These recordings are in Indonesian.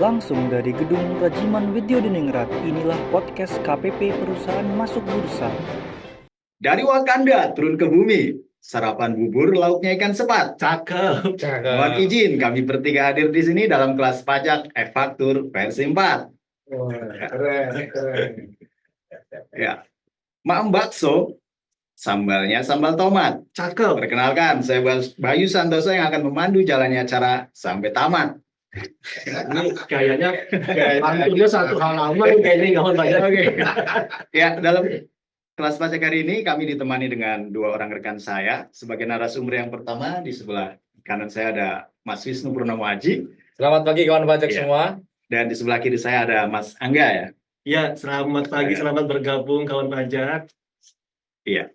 Langsung dari Gedung Rajiman Widyodiningrat, inilah podcast KPP Perusahaan Masuk Bursa. Dari Wakanda turun ke bumi, sarapan bubur lauknya ikan sepat. Cakep. Mohon izin kami bertiga hadir di sini dalam kelas pajak e-faktur versi 4. Keren. Ya. Mak bakso, sambalnya sambal tomat. Cakep. Perkenalkan, saya Bayu Santoso yang akan memandu jalannya acara sampai tamat. Ini kayaknya pantunnya satu halaman kayaknya nggak mau banyak. Oke. Ya, dalam kelas pajak hari ini kami ditemani dengan dua orang rekan saya. Sebagai narasumber yang pertama, di sebelah kanan saya ada Mas Wisnu Purnomo Aji. Selamat pagi kawan pajak semua. Dan di sebelah kiri saya ada Mas Angga ya. Ya, selamat pagi, selamat bergabung kawan pajak. Iya.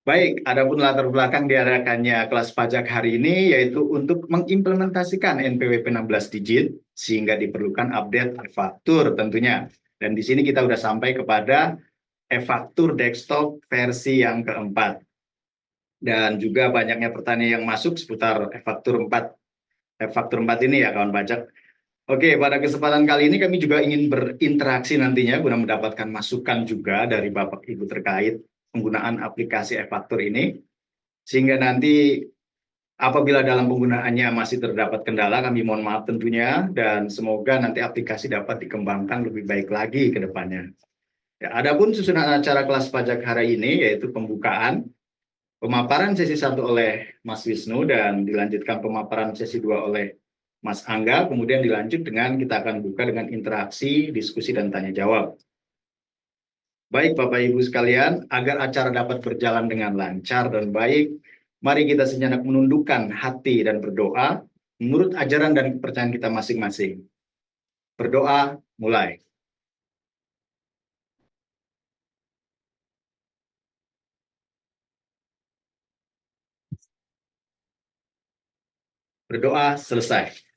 Baik, adapun latar belakang diadakannya kelas pajak hari ini yaitu untuk mengimplementasikan NPWP 16 digit sehingga diperlukan update e-faktur tentunya. Dan di sini kita sudah sampai kepada e-faktur desktop versi yang keempat. Dan juga banyaknya pertanyaan yang masuk seputar e-faktur 4. E-faktur 4 ini ya kawan pajak. Oke, pada kesempatan kali ini kami juga ingin berinteraksi nantinya guna mendapatkan masukan juga dari Bapak Ibu terkait penggunaan aplikasi e-faktur ini, sehingga nanti apabila dalam penggunaannya masih terdapat kendala, kami mohon maaf tentunya, dan semoga nanti aplikasi dapat dikembangkan lebih baik lagi ke depannya. Ya, adapun susunan acara kelas pajak hari ini yaitu pembukaan, pemaparan sesi 1 oleh Mas Wisnu, dan dilanjutkan pemaparan sesi 2 oleh Mas Angga, kemudian dilanjut dengan kita akan buka dengan interaksi, diskusi, dan tanya jawab. Baik Bapak Ibu sekalian, agar acara dapat berjalan dengan lancar dan baik, mari kita sejenak menundukkan hati dan berdoa menurut ajaran dan kepercayaan kita masing-masing. Berdoa, mulai. Berdoa, selesai.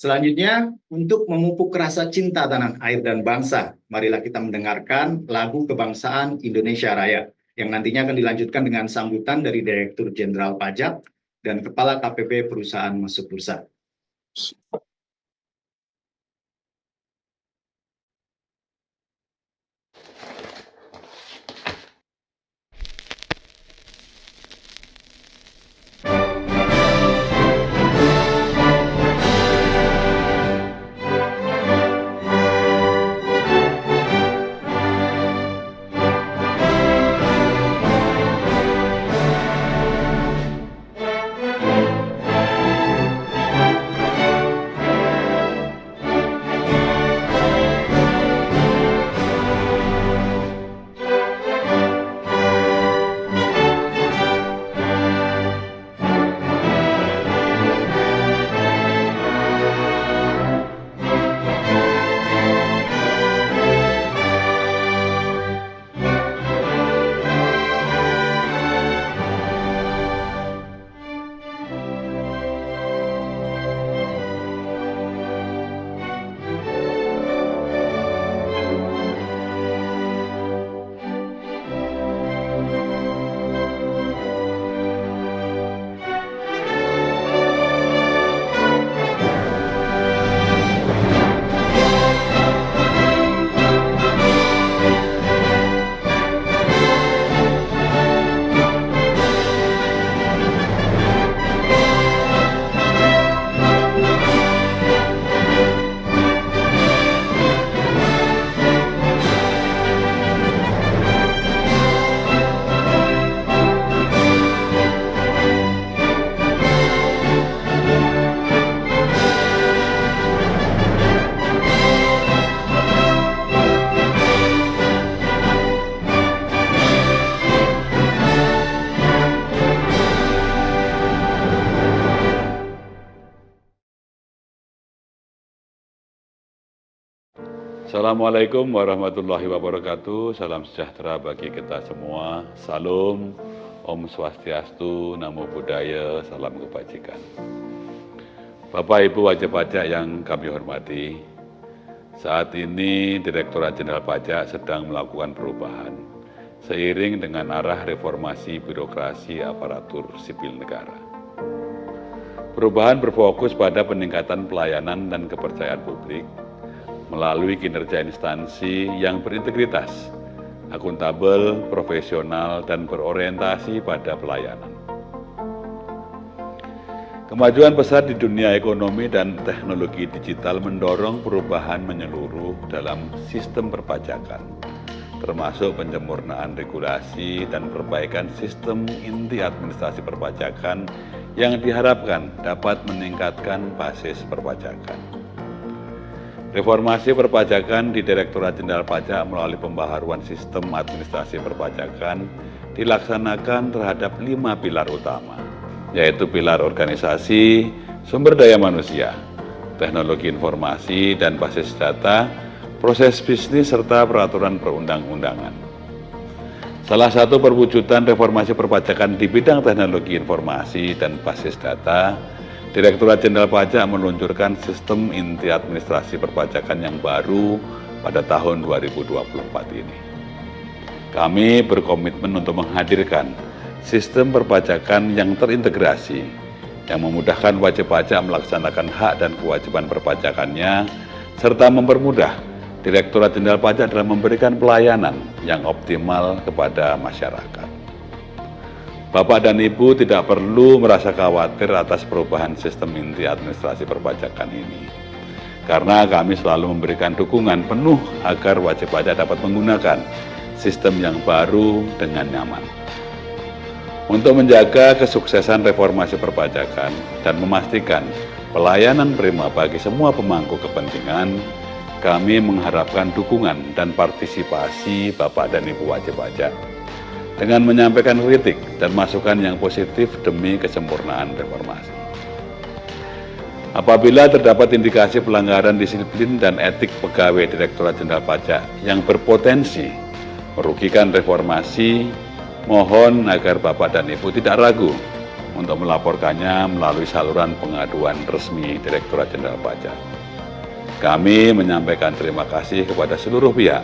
Selanjutnya, untuk memupuk rasa cinta tanah air dan bangsa, marilah kita mendengarkan lagu kebangsaan Indonesia Raya, yang nantinya akan dilanjutkan dengan sambutan dari Direktur Jenderal Pajak dan Kepala KPP Perusahaan Masuk Bursa. Assalamualaikum warahmatullahi wabarakatuh. Salam sejahtera bagi kita semua. Salam, Om Swastiastu, Namo Buddhaya, salam kebajikan. Bapak Ibu wajib pajak yang kami hormati, saat ini Direktorat Jenderal Pajak sedang melakukan perubahan seiring dengan arah reformasi birokrasi aparatur sipil negara. Perubahan berfokus pada peningkatan pelayanan dan kepercayaan publik melalui kinerja instansi yang berintegritas, akuntabel, profesional, dan berorientasi pada pelayanan. Kemajuan pesat di dunia ekonomi dan teknologi digital mendorong perubahan menyeluruh dalam sistem perpajakan, termasuk penyempurnaan regulasi dan perbaikan sistem inti administrasi perpajakan yang diharapkan dapat meningkatkan basis perpajakan. Reformasi perpajakan di Direktorat Jenderal Pajak melalui pembaharuan sistem administrasi perpajakan dilaksanakan terhadap 5 pilar utama, yaitu pilar organisasi, sumber daya manusia, teknologi informasi dan basis data, proses bisnis, serta peraturan perundang-undangan. Salah satu perwujudan reformasi perpajakan di bidang teknologi informasi dan basis data, Direktorat Jenderal Pajak meluncurkan sistem inti administrasi perpajakan yang baru pada tahun 2024 ini. Kami berkomitmen untuk menghadirkan sistem perpajakan yang terintegrasi, yang memudahkan wajib pajak melaksanakan hak dan kewajiban perpajakannya, serta mempermudah Direktorat Jenderal Pajak dalam memberikan pelayanan yang optimal kepada masyarakat. Bapak dan Ibu tidak perlu merasa khawatir atas perubahan sistem inti administrasi perpajakan ini, karena kami selalu memberikan dukungan penuh agar wajib pajak dapat menggunakan sistem yang baru dengan nyaman. Untuk menjaga kesuksesan reformasi perpajakan dan memastikan pelayanan prima bagi semua pemangku kepentingan, kami mengharapkan dukungan dan partisipasi Bapak dan Ibu wajib pajak dengan menyampaikan kritik dan masukan yang positif demi kesempurnaan reformasi. Apabila terdapat indikasi pelanggaran disiplin dan etik pegawai Direktorat Jenderal Pajak yang berpotensi merugikan reformasi, mohon agar Bapak dan Ibu tidak ragu untuk melaporkannya melalui saluran pengaduan resmi Direktorat Jenderal Pajak. Kami menyampaikan terima kasih kepada seluruh pihak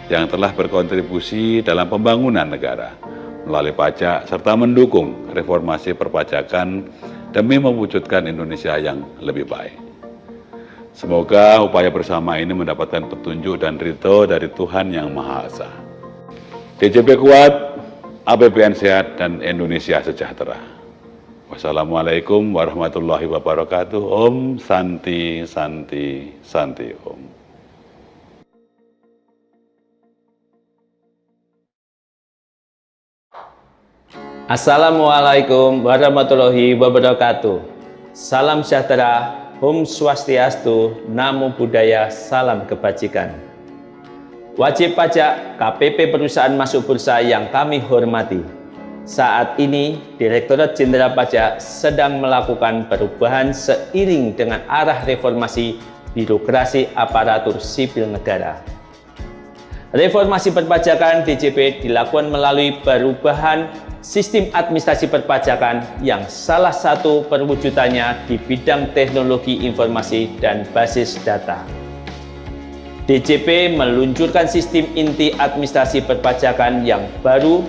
yang telah berkontribusi dalam pembangunan negara melalui pajak serta mendukung reformasi perpajakan demi mewujudkan Indonesia yang lebih baik. Semoga upaya bersama ini mendapatkan petunjuk dan ridho dari Tuhan Yang Maha Esa. DJP kuat, APBN sehat, dan Indonesia sejahtera. Wassalamualaikum warahmatullahi wabarakatuh. Om Santi Santi Santi Om. Assalamualaikum warahmatullahi wabarakatuh. Salam sejahtera, Om Swastiastu, Namo Buddhaya, salam kebajikan. Wajib pajak KPP perusahaan masuk bursa yang kami hormati. Saat ini Direktorat Jenderal Pajak sedang melakukan perubahan seiring dengan arah reformasi birokrasi aparatur sipil negara. Reformasi perpajakan DJP dilakukan melalui perubahan sistem administrasi perpajakan yang salah satu perwujudannya di bidang teknologi informasi dan basis data. DJP meluncurkan sistem inti administrasi perpajakan yang baru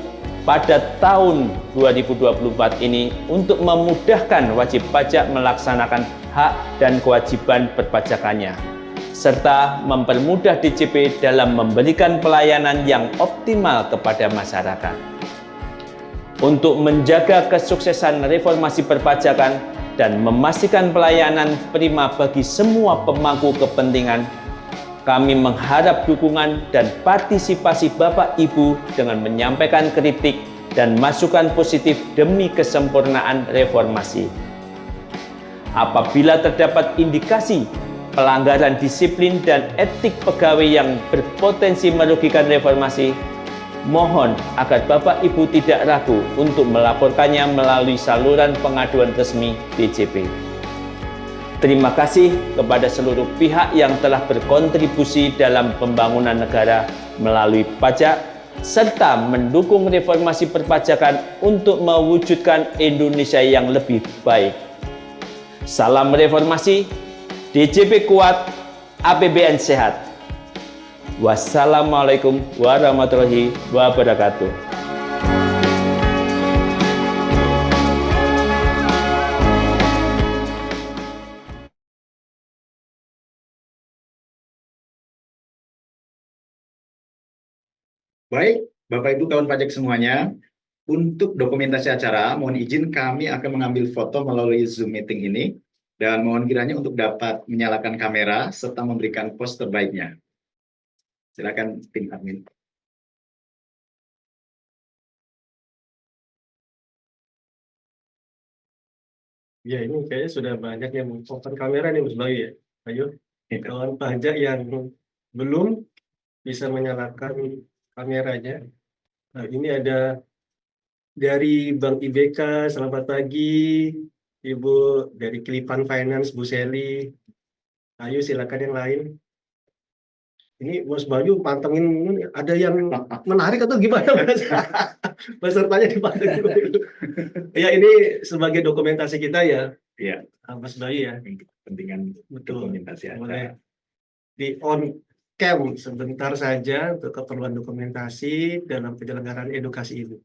pada tahun 2024 ini untuk memudahkan wajib pajak melaksanakan hak dan kewajiban perpajakannya, serta mempermudah DJP dalam memberikan pelayanan yang optimal kepada masyarakat. Untuk menjaga kesuksesan reformasi perpajakan dan memastikan pelayanan prima bagi semua pemangku kepentingan, kami mengharap dukungan dan partisipasi Bapak Ibu dengan menyampaikan kritik dan masukan positif demi kesempurnaan reformasi. Apabila terdapat indikasi pelanggaran disiplin dan etik pegawai yang berpotensi merugikan reformasi, mohon agar Bapak Ibu tidak ragu untuk melaporkannya melalui saluran pengaduan resmi DJP. Terima kasih kepada seluruh pihak yang telah berkontribusi dalam pembangunan negara melalui pajak, serta mendukung reformasi perpajakan untuk mewujudkan Indonesia yang lebih baik. Salam reformasi, DJP kuat, APBN sehat. Wassalamualaikum warahmatullahi wabarakatuh. Baik, Bapak Ibu kawan pajak semuanya, untuk dokumentasi acara, mohon izin kami akan mengambil foto melalui Zoom meeting ini, dan mohon kiranya untuk dapat menyalakan kamera serta memberikan pose terbaiknya. Silakan tim admin. Ya, ini kayaknya sudah banyak yang open kamera nih Mas Bayu ya. Ayo, kawan pajak yang belum bisa menyalakan kameranya. Nah, ini ada dari Bank IBK, selamat pagi. Ibu dari Kelipan Finance, Bu Seli. Ayo silakan yang lain. Ini Mas Bayu pantengin ini, ada yang menarik atau gimana Mas? Pesertanya dipantengin dulu. Ya, ini sebagai dokumentasi kita ya, Iya, Mas Bayu ya. kepentingan Betul. dokumentasi Boleh acara. di on cam sebentar saja untuk keperluan dokumentasi dalam penyelenggaraan edukasi ini.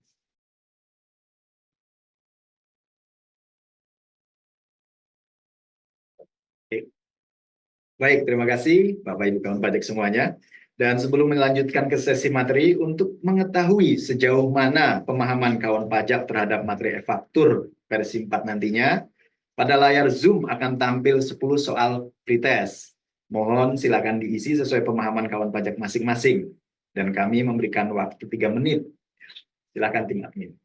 Baik, terima kasih Bapak Ibu kawan pajak semuanya. Dan sebelum melanjutkan ke sesi materi, untuk mengetahui sejauh mana pemahaman kawan pajak terhadap materi e-faktur versi 4 nantinya, pada layar Zoom akan tampil 10 soal pretest. Mohon silakan diisi sesuai pemahaman kawan pajak masing-masing. Dan kami memberikan waktu 3 menit. Silakan tim admin.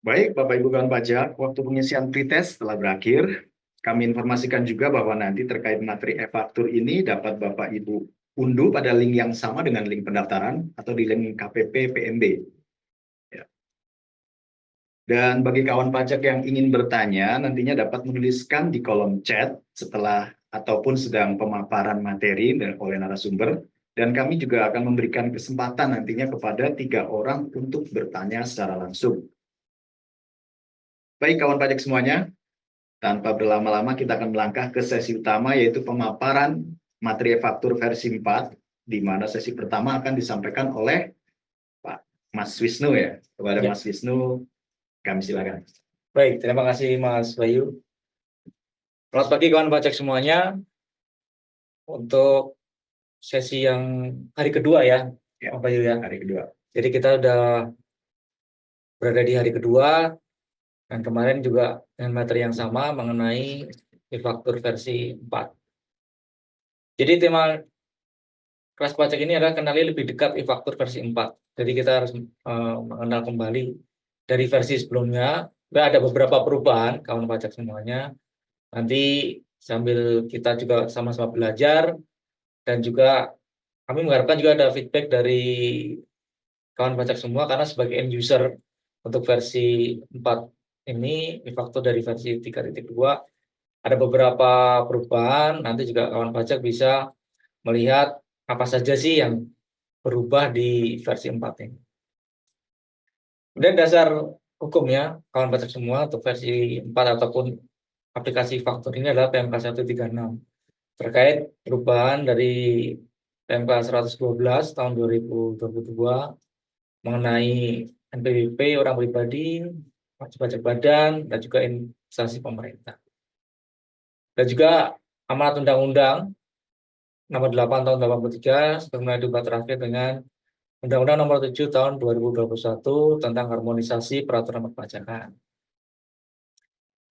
Baik, Bapak Ibu kawan pajak, waktu pengisian pretest telah berakhir. Kami informasikan juga bahwa nanti terkait materi e-faktur ini dapat Bapak Ibu unduh pada link yang sama dengan link pendaftaran atau di link KPP PMB. Ya. Dan bagi kawan pajak yang ingin bertanya, nantinya dapat menuliskan di kolom chat setelah ataupun sedang pemaparan materi oleh narasumber. Dan kami juga akan memberikan kesempatan nantinya kepada 3 orang untuk bertanya secara langsung. Baik kawan pajak semuanya, tanpa berlama-lama kita akan melangkah ke sesi utama yaitu pemaparan materi faktur versi 4, di mana sesi pertama akan disampaikan oleh Pak Mas Wisnu ya. Kepada Ya. Mas Wisnu, kami silakan. Baik, terima kasih Mas Bayu. Selamat pagi kawan pajak semuanya. Untuk sesi yang hari kedua ya, Ya. Pak Bayu ya. Hari kedua. Jadi kita udah berada di hari kedua, dan kemarin juga dengan materi yang sama mengenai e-faktur versi 4. Jadi tema kelas pajak ini adalah kenali lebih dekat e-faktur versi 4. Jadi kita harus mengenal kembali dari versi sebelumnya. Ada beberapa perubahan kawan pajak semuanya. Nanti sambil kita juga sama-sama belajar, dan juga kami mengharapkan juga ada feedback dari kawan pajak semua, karena sebagai end user untuk versi 4 ini, e-faktur dari versi 3.2, ada beberapa perubahan. Nanti juga kawan pajak bisa melihat apa saja sih yang berubah di versi 4 ini. Kemudian dasar hukumnya kawan pajak semua untuk versi 4 ataupun aplikasi faktur ini adalah PMK 136 terkait perubahan dari PMK 112 tahun 2022 mengenai NPWP orang pribadi, wajib pajak badan, dan juga instansi pemerintah. Dan juga amanat undang-undang nomor 8 tahun 83 sebagaimana diubah terakhir dengan Undang-Undang nomor 7 tahun 2021 tentang harmonisasi peraturan perpajakan.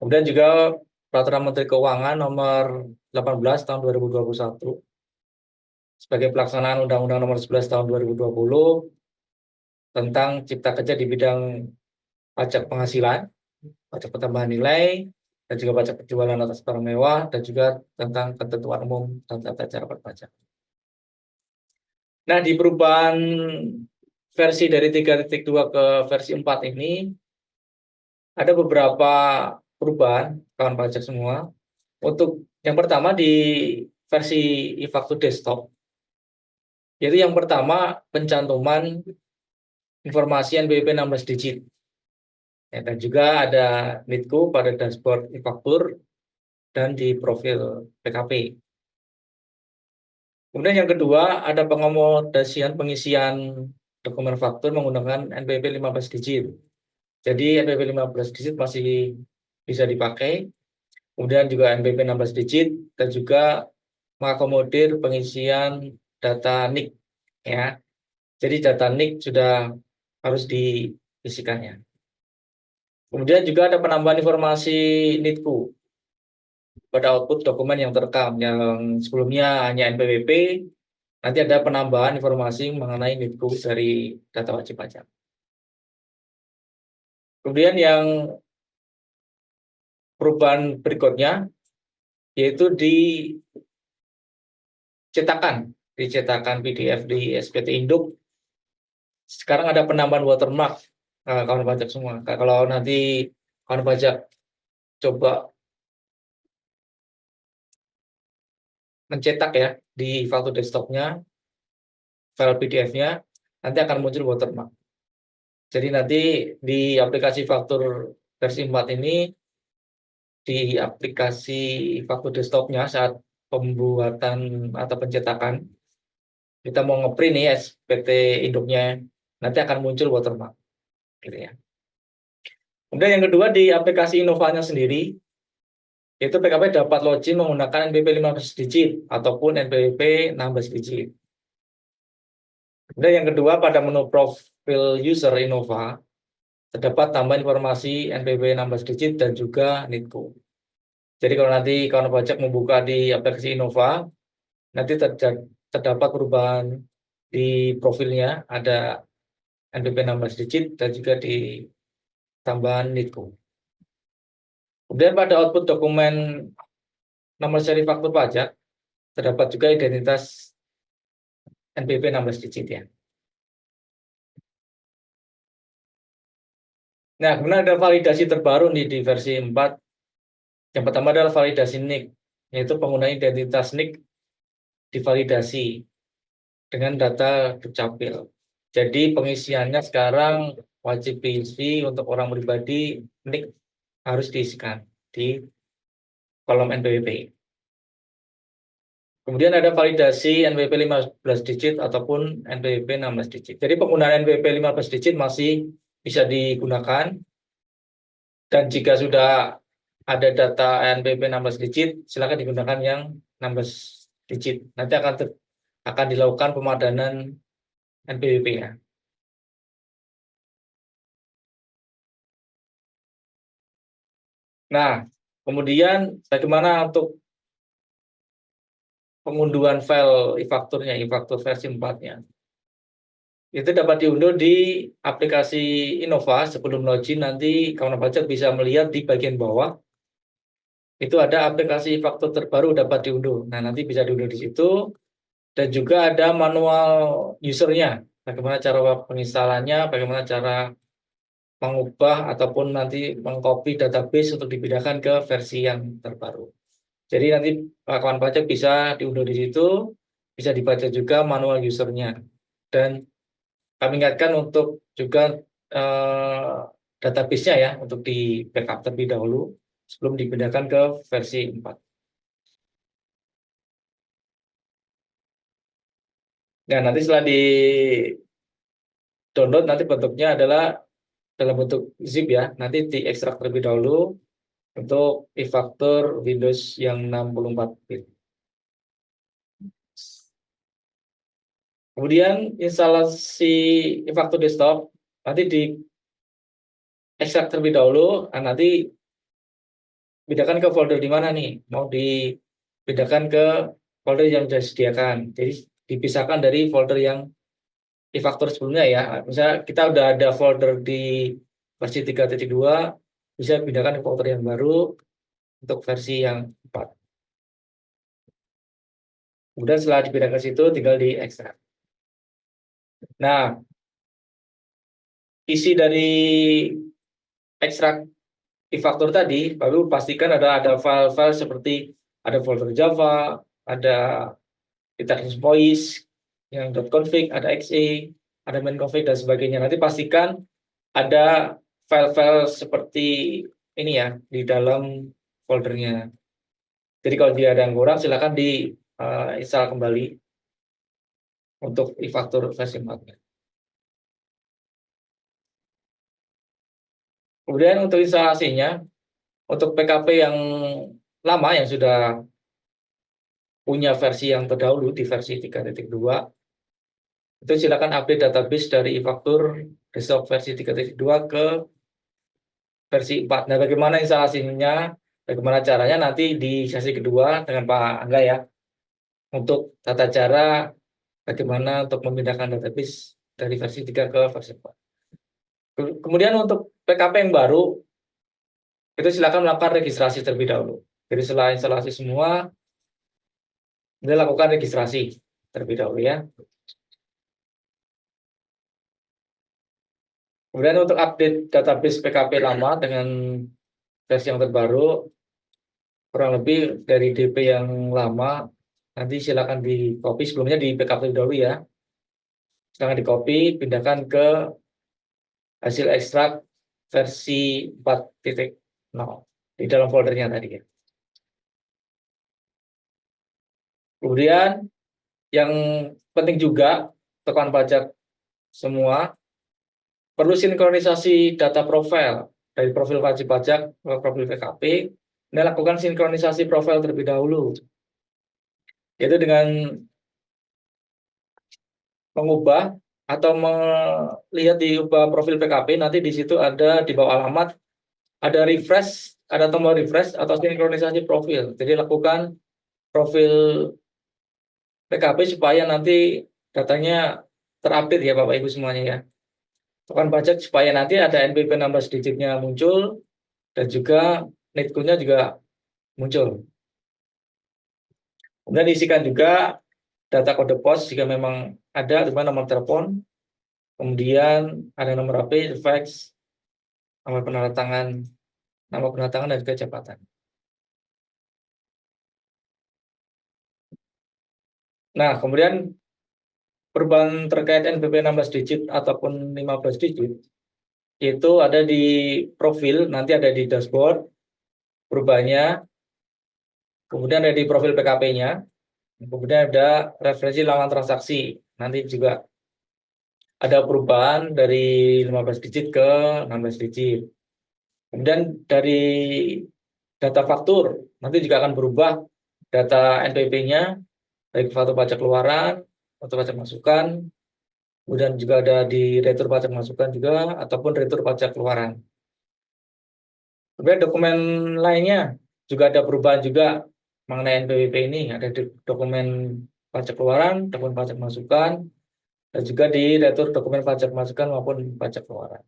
Kemudian juga Peraturan Menteri Keuangan nomor 18 tahun 2021 sebagai pelaksanaan Undang-Undang nomor 11 tahun 2020 tentang cipta kerja di bidang pajak penghasilan, pajak pertambahan nilai, dan juga pajak penjualan atas barang mewah, dan juga tentang ketentuan umum dan tata cara berpajak. Nah, di perubahan versi dari 3.2 ke versi 4 ini, ada beberapa perubahan kawan pajak semua. Untuk yang pertama di versi e-faktur desktop, yaitu yang pertama pencantuman informasi NPWP 16 digit. Ya, dan juga ada NITKU pada dashboard e-faktur dan di profil PKP. Kemudian yang kedua ada pengakomodasian pengisian dokumen faktur menggunakan NPWP 15 digit. Jadi NPWP 15 digit masih bisa dipakai. Kemudian juga NPWP 16 digit dan juga mengakomodir pengisian data NIK ya. Jadi data NIK sudah harus diisikannya. Kemudian juga ada penambahan informasi NITKU pada output dokumen yang terekam, yang sebelumnya hanya NPWP, nanti ada penambahan informasi mengenai NITKU dari data wajib pajak. Kemudian yang perubahan berikutnya yaitu di cetakan PDF di SPT Induk. Sekarang ada penambahan watermark kawan pajak semua. Kalau nanti kawan pajak coba mencetak ya di faktur desktopnya, file PDF-nya, nanti akan muncul watermark. Jadi nanti di aplikasi faktur versi 4 ini, di aplikasi faktur desktopnya saat pembuatan atau pencetakan, kita mau ngeprint nih SPT induknya, nanti akan muncul watermark. Gitu ya. Kemudian yang kedua di aplikasi Innovanya sendiri, yaitu PKP dapat login menggunakan NPWP 15 digit ataupun NPWP 16 digit. Kemudian yang kedua pada menu profil user Innova, terdapat tambahan informasi NPWP 16 digit dan juga NITKU. Jadi kalau nanti kawan pajak membuka di aplikasi Innova, nanti terdapat perubahan di profilnya, ada NPWP 16 digit dan juga di tambahan NITKU. Kemudian pada output dokumen nomor seri faktur pajak, terdapat juga identitas NPWP 16 digit ya. Nah, kemudian ada validasi terbaru nih di versi 4. Yang pertama adalah validasi NIK, yaitu penggunaan identitas NIK divalidasi dengan data Dukcapil. Jadi pengisiannya sekarang wajib diisi untuk orang pribadi, NIK harus diisikan di kolom NPWP. Kemudian ada validasi NPWP 15 digit ataupun NPWP 16 digit. Jadi penggunaan NPWP 15 digit masih bisa digunakan. Dan jika sudah ada data NPWP 16 digit, silakan digunakan yang 16 digit. Nanti akan dilakukan pemadanan NPWP-nya. Nah, kemudian bagaimana untuk pengunduhan file e-fakturnya, e-faktur versi 4-nya? Itu dapat diunduh di aplikasi Innova. Sebelum login nanti kawan pajak bisa melihat di bagian bawah itu ada aplikasi e-faktur terbaru dapat diunduh. Nah, nanti bisa diunduh di situ. Dan juga ada manual usernya, bagaimana cara penginstalannya, bagaimana cara mengubah ataupun nanti mengcopy database untuk dipindahkan ke versi yang terbaru. Jadi nanti kawan pajak bisa diunduh di situ, bisa dibaca juga manual usernya. Dan kami ingatkan untuk juga database-nya ya, untuk di backup terlebih dahulu sebelum dipindahkan ke versi 4. Nah, nanti setelah di download nanti bentuknya adalah dalam bentuk zip ya. Nanti diekstrak terlebih dahulu untuk e-faktur Windows yang 64 bit. Kemudian instalasi e-faktur desktop nanti diekstrak terlebih dahulu. Nah, nanti pindahkan ke folder di mana nih? Mau dipindahkan ke folder yang sudah disediakan. Jadi dipisahkan dari folder yang e-faktur sebelumnya ya. Misalnya kita udah ada folder di versi 3.2, bisa pindahkan ke folder yang baru untuk versi yang 4. Kemudian setelah dipindahkan ke situ tinggal diekstrak. Nah, isi dari ekstrak e-faktur tadi baru pastikan ada file-file seperti ada folder Java, ada detection voice yang .config, ada .exe, ada main.config dan sebagainya. Nanti pastikan ada file-file seperti ini ya di dalam foldernya. Jadi kalau dia ada yang kurang silakan install kembali untuk e-faktur versi 4. Kemudian untuk instalasinya, untuk PKP yang lama yang sudah punya versi yang terdahulu di versi 3.2, itu silakan update database dari e-faktur desktop versi 3.2 ke versi 4. Nah, bagaimana instalasinya, bagaimana caranya nanti di sesi kedua dengan Pak Angga ya, untuk tata cara bagaimana untuk memindahkan database dari versi 3 ke versi 4. Kemudian untuk PKP yang baru, itu silakan melakukan registrasi terlebih dahulu. Jadi setelah instalasi semua, kita lakukan registrasi terlebih dahulu ya. Kemudian untuk update database PKP lama dengan versi yang terbaru, kurang lebih dari DP yang lama, nanti silakan di copy, sebelumnya di backup terlebih dahulu ya. Silakan di copy, pindahkan ke hasil ekstrak versi 4.0 di dalam foldernya tadi ya. Kemudian yang penting juga tekan pajak semua perlu sinkronisasi data profil dari profil wajib pajak ke profil PKP. Ini lakukan sinkronisasi profil terlebih dahulu, yaitu dengan mengubah atau melihat di ubah profil PKP, nanti di situ ada di bawah alamat ada refresh, ada tombol refresh atau sinkronisasi profil. Jadi lakukan profil PKP supaya nanti datanya terupdate ya Bapak Ibu semuanya ya. Tekan pajak supaya nanti ada NPWP 16 digitnya muncul dan juga NIK-nya juga muncul. Kemudian diisikan juga data kode pos jika memang ada, nomor telepon, kemudian ada nomor HP, fax, nama peneretangan dan juga jabatan. Nah, kemudian perubahan terkait NPWP 16 digit ataupun 15 digit itu ada di profil, nanti ada di dashboard perubahannya, kemudian ada di profil PKP-nya, kemudian ada referensi laman transaksi. Nanti juga ada perubahan dari 15 digit ke 16 digit. Kemudian dari data faktur, nanti juga akan berubah data NPWP-nya, baik faktur pajak keluaran, faktur pajak masukan, kemudian juga ada di retur pajak masukan juga, ataupun retur pajak keluaran. Kemudian dokumen lainnya juga ada perubahan juga mengenai NPWP ini, ada di dokumen pajak keluaran, dokumen pajak masukan, dan juga di retur dokumen pajak masukan maupun pajak keluaran.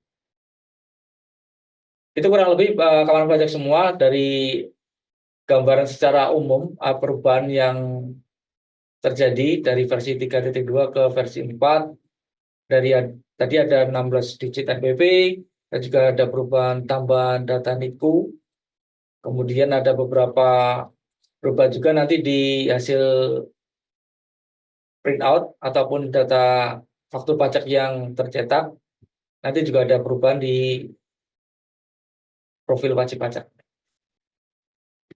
Itu kurang lebih kawan pajak semua dari gambaran secara umum perubahan yang terjadi dari versi 3.2 ke versi 4. Tadi ada 16 digit NPWP, dan juga ada perubahan tambahan data NIKU. Kemudian ada beberapa perubahan juga nanti di hasil printout ataupun data faktur pajak yang tercetak. Nanti juga ada perubahan di profil wajib pajak.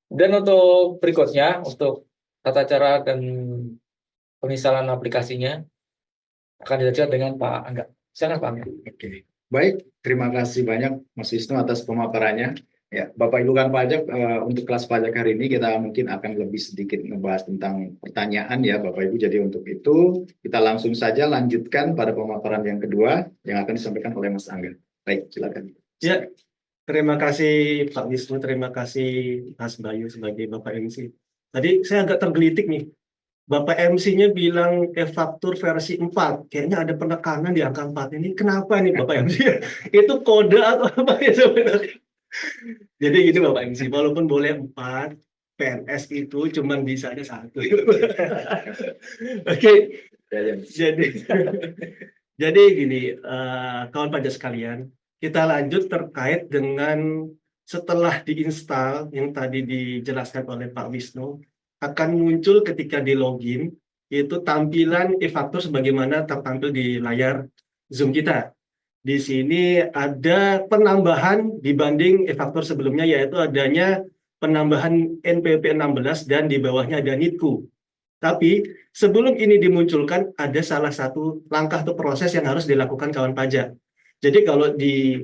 Dan untuk berikutnya, untuk tata cara dan penginstalan aplikasinya akan dijelaskan dengan Pak Angga. Silakan Pak Angga. Oke, baik. Terima kasih banyak Mas Wisnu atas pemaparannya. Ya, Bapak Ibu kan pajak, untuk kelas pajak hari ini kita mungkin akan lebih sedikit membahas tentang pertanyaan ya Bapak Ibu. Jadi untuk itu kita langsung saja lanjutkan pada pemaparan yang kedua yang akan disampaikan oleh Mas Angga. Baik, silakan. Ya, terima kasih Pak Wisnu, terima kasih Mas Bayu sebagai Bapak MC. Tadi saya agak tergelitik nih. Bapak MC-nya bilang e-faktur versi 4. Kayaknya ada penekanan di angka 4 ini. Kenapa nih Bapak MC? Itu kode atau apa ya sebenarnya? Jadi gini Bapak MC, walaupun boleh 4, PNS itu cuma bisa ada 1. Oke, jadi gini, kawan pajak sekalian, kita lanjut terkait dengan setelah diinstal yang tadi dijelaskan oleh Pak Wisnu, akan muncul ketika di login, itu tampilan e-faktur sebagaimana tertampil di layar Zoom kita. Di sini ada penambahan dibanding e-faktur sebelumnya, yaitu adanya penambahan NPWP 16 dan di bawahnya ada NITKU. Tapi sebelum ini dimunculkan, ada salah satu langkah atau proses yang harus dilakukan kawan pajak. Jadi kalau di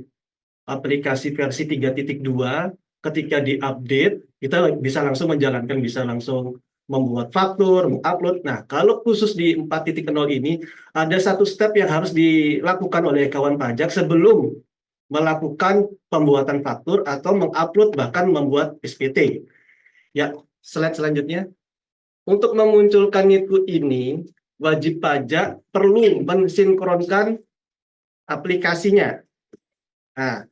aplikasi versi 3.2, ketika diupdate, kita bisa langsung menjalankan, bisa langsung membuat faktur, mengupload. Nah, kalau khusus di 4.0 ini, ada satu step yang harus dilakukan oleh kawan pajak sebelum melakukan pembuatan faktur atau mengupload bahkan membuat SPT. Ya, slide selanjutnya. Untuk memunculkan NITKU ini, wajib pajak perlu mensinkronkan aplikasinya. Nah,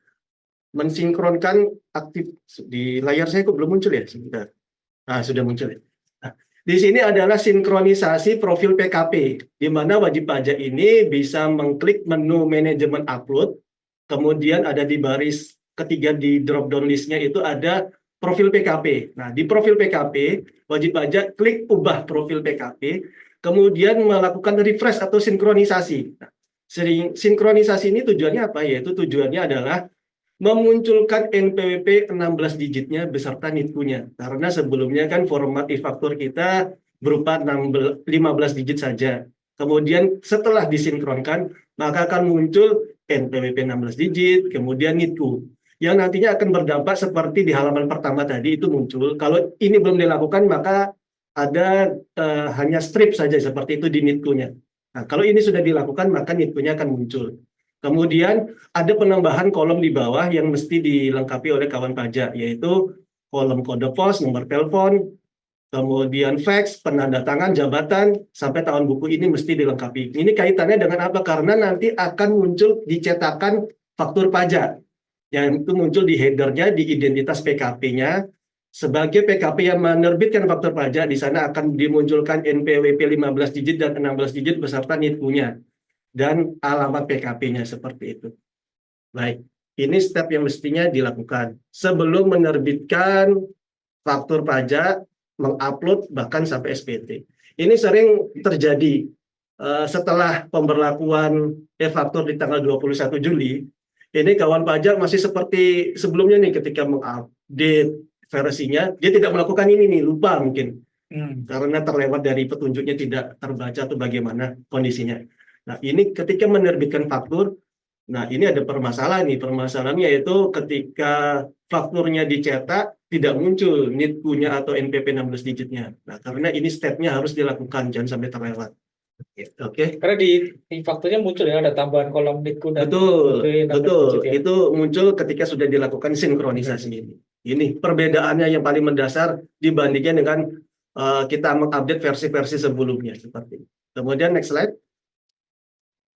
mensinkronkan aktif di layar saya kok belum muncul ya? Sebentar. Nah, sudah muncul ya. Nah, di sini adalah sinkronisasi profil PKP, di mana wajib pajak ini bisa mengklik menu manajemen upload, kemudian ada di baris ketiga di drop down listnya itu ada profil PKP. Nah, di profil PKP, wajib pajak klik ubah profil PKP, kemudian melakukan refresh atau sinkronisasi. Nah, sinkronisasi ini tujuannya apa? Yaitu tujuannya adalah memunculkan NPWP 16 digitnya beserta NITKU-nya. Karena sebelumnya kan format e-faktur kita berupa 15 digit saja. Kemudian setelah disinkronkan, maka akan muncul NPWP 16 digit, kemudian NITKU. Yang nantinya akan berdampak seperti di halaman pertama tadi itu muncul. Kalau ini belum dilakukan, maka ada hanya strip saja seperti itu di NITKU-nya. Nah, kalau ini sudah dilakukan, maka NITKU-nya akan muncul. Kemudian ada penambahan kolom di bawah yang mesti dilengkapi oleh kawan pajak, yaitu kolom kode pos, nomor telepon, kemudian fax, penanda tangan, jabatan, sampai tahun buku ini mesti dilengkapi. Ini kaitannya dengan apa? Karena nanti akan muncul dicetakan faktur pajak, yang itu muncul di headernya, di identitas PKP-nya. Sebagai PKP yang menerbitkan faktur pajak, di sana akan dimunculkan NPWP 15 digit dan 16 digit beserta NITKU-nya. Dan alamat PKP-nya seperti itu. Baik, Ini step yang mestinya dilakukan sebelum menerbitkan faktur pajak, mengupload bahkan sampai SPT. Ini sering terjadi setelah pemberlakuan e-faktur di tanggal 21 Juli. Ini kawan pajak masih seperti sebelumnya nih, ketika mengupdate versinya, dia tidak melakukan ini nih, lupa mungkin. Karena terlewat dari petunjuknya, tidak terbaca atau bagaimana kondisinya. Nah, ini ketika menerbitkan faktur, nah ini ada permasalahan nih. Permasalahannya yaitu ketika fakturnya dicetak, tidak muncul NITQ-nya atau NPP 16 digitnya. Nah, karena ini step-nya harus dilakukan, jangan sampai terlewat. Oke. Karena di fakturnya muncul ya, ada tambahan kolom NITQ dan Betul, NPP 16 betul. digit ya. Itu muncul ketika sudah dilakukan sinkronisasi ini. Ini perbedaannya yang paling mendasar dibandingkan dengan kita mengupdate versi-versi sebelumnya seperti itu. Kemudian next slide.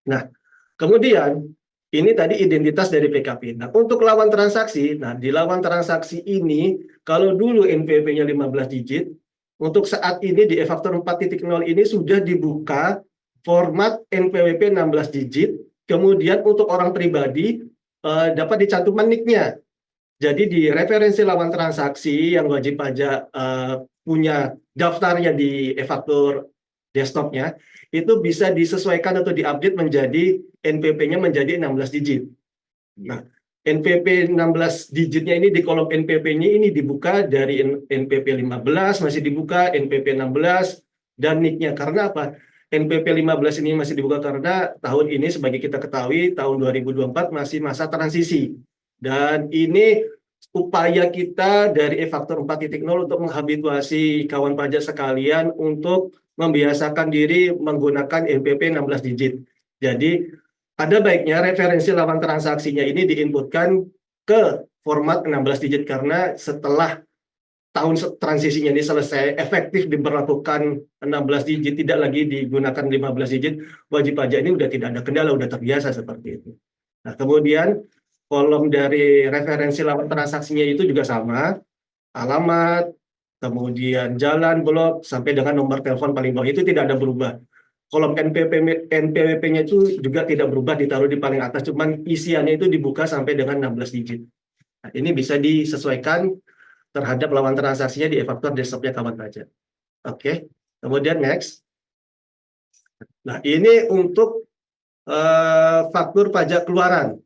Nah, kemudian ini tadi identitas dari PKP. Nah, untuk lawan transaksi, nah di lawan transaksi ini kalau dulu NPWP-nya 15 digit, untuk saat ini di e-faktur 4.0 ini sudah dibuka format NPWP 16 digit, kemudian untuk orang pribadi dapat dicantumkan NIK-nya. Jadi di referensi lawan transaksi yang wajib pajak punya daftarnya di e-faktur desktopnya, itu bisa disesuaikan atau diupdate menjadi NPP-nya menjadi 16 digit. Nah, NPP 16 digitnya ini di kolom NPP-nya ini dibuka dari NPP 15 masih dibuka, NPP 16 dan NIK-nya. Karena apa? NPP 15 ini masih dibuka karena tahun ini sebagai kita ketahui tahun 2024 masih masa transisi. Dan ini upaya kita dari e-faktur 4.0 untuk menghabituasi kawan pajak sekalian untuk membiasakan diri menggunakan NPP 16 digit. Jadi ada baiknya referensi lawan transaksinya ini diinputkan ke format 16 digit karena setelah tahun transisinya ini selesai, efektif diberlakukan 16 digit, tidak lagi digunakan 15 digit, wajib pajak ini udah tidak ada kendala, udah terbiasa seperti itu. Nah, kemudian kolom dari referensi lawan transaksinya itu juga sama, alamat, kemudian jalan, blok, sampai dengan nomor telepon paling bawah itu tidak ada berubah. Kolom NPWP-nya itu juga tidak berubah, ditaruh di paling atas, cuman isiannya itu dibuka sampai dengan 16 digit. Nah, ini bisa disesuaikan terhadap lawan transaksinya di e-faktur desktopnya kawan pajak. Oke, kemudian next. Nah, ini untuk faktur pajak keluaran,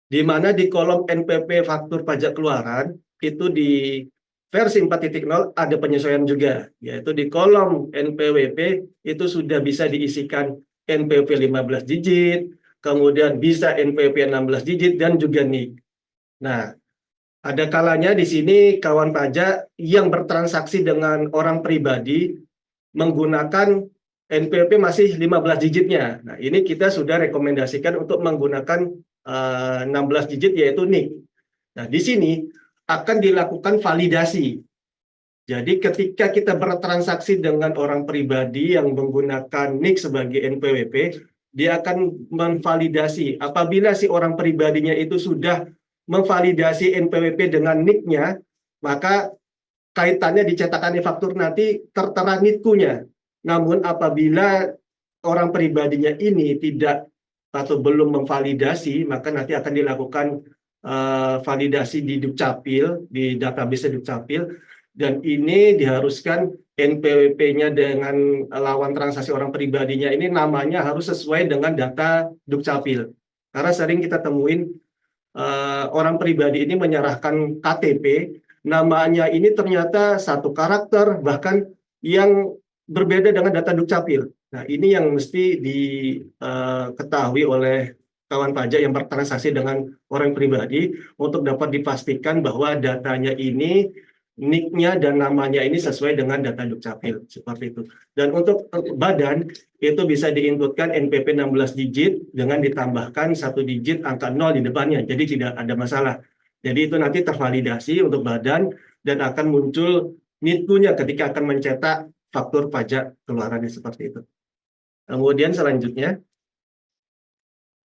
di mana di kolom NPP faktur pajak keluaran itu di versi 4.0 ada penyesuaian juga, yaitu di kolom NPWP itu sudah bisa diisikan NPWP 15 digit, kemudian bisa NPWP 16 digit dan juga NIK. Nah, ada kalanya di sini kawan pajak yang bertransaksi dengan orang pribadi menggunakan NPWP masih 15 digitnya. Nah, ini kita sudah rekomendasikan untuk menggunakan 16 digit yaitu NIK. Nah, di sini akan dilakukan validasi. Jadi ketika kita bertransaksi dengan orang pribadi yang menggunakan NIK sebagai NPWP, dia akan memvalidasi. Apabila si orang pribadinya itu sudah memvalidasi NPWP dengan NIK-nya, maka kaitannya di cetakan e-faktur nanti tertera NIK-nya. Namun apabila orang pribadinya ini tidak atau belum memvalidasi, maka nanti akan dilakukan validasi di Dukcapil, di database Dukcapil, dan ini diharuskan NPWP-nya dengan lawan transaksi orang pribadinya ini namanya harus sesuai dengan data Dukcapil. Karena sering kita temuin orang pribadi ini menyerahkan KTP, namanya ini ternyata satu karakter, bahkan yang berbeda dengan data Dukcapil. Nah, ini yang mesti diketahui oleh kawan pajak yang bertransaksi dengan orang pribadi untuk dapat dipastikan bahwa datanya ini, NIK-nya dan namanya ini sesuai dengan data Dukcapil, seperti itu. Dan untuk badan, itu bisa diinputkan NPP 16 digit dengan ditambahkan 1 digit angka 0 di depannya, jadi tidak ada masalah. Jadi itu nanti tervalidasi untuk badan dan akan muncul NIK-nya ketika akan mencetak faktur pajak keluarannya seperti itu. Kemudian selanjutnya,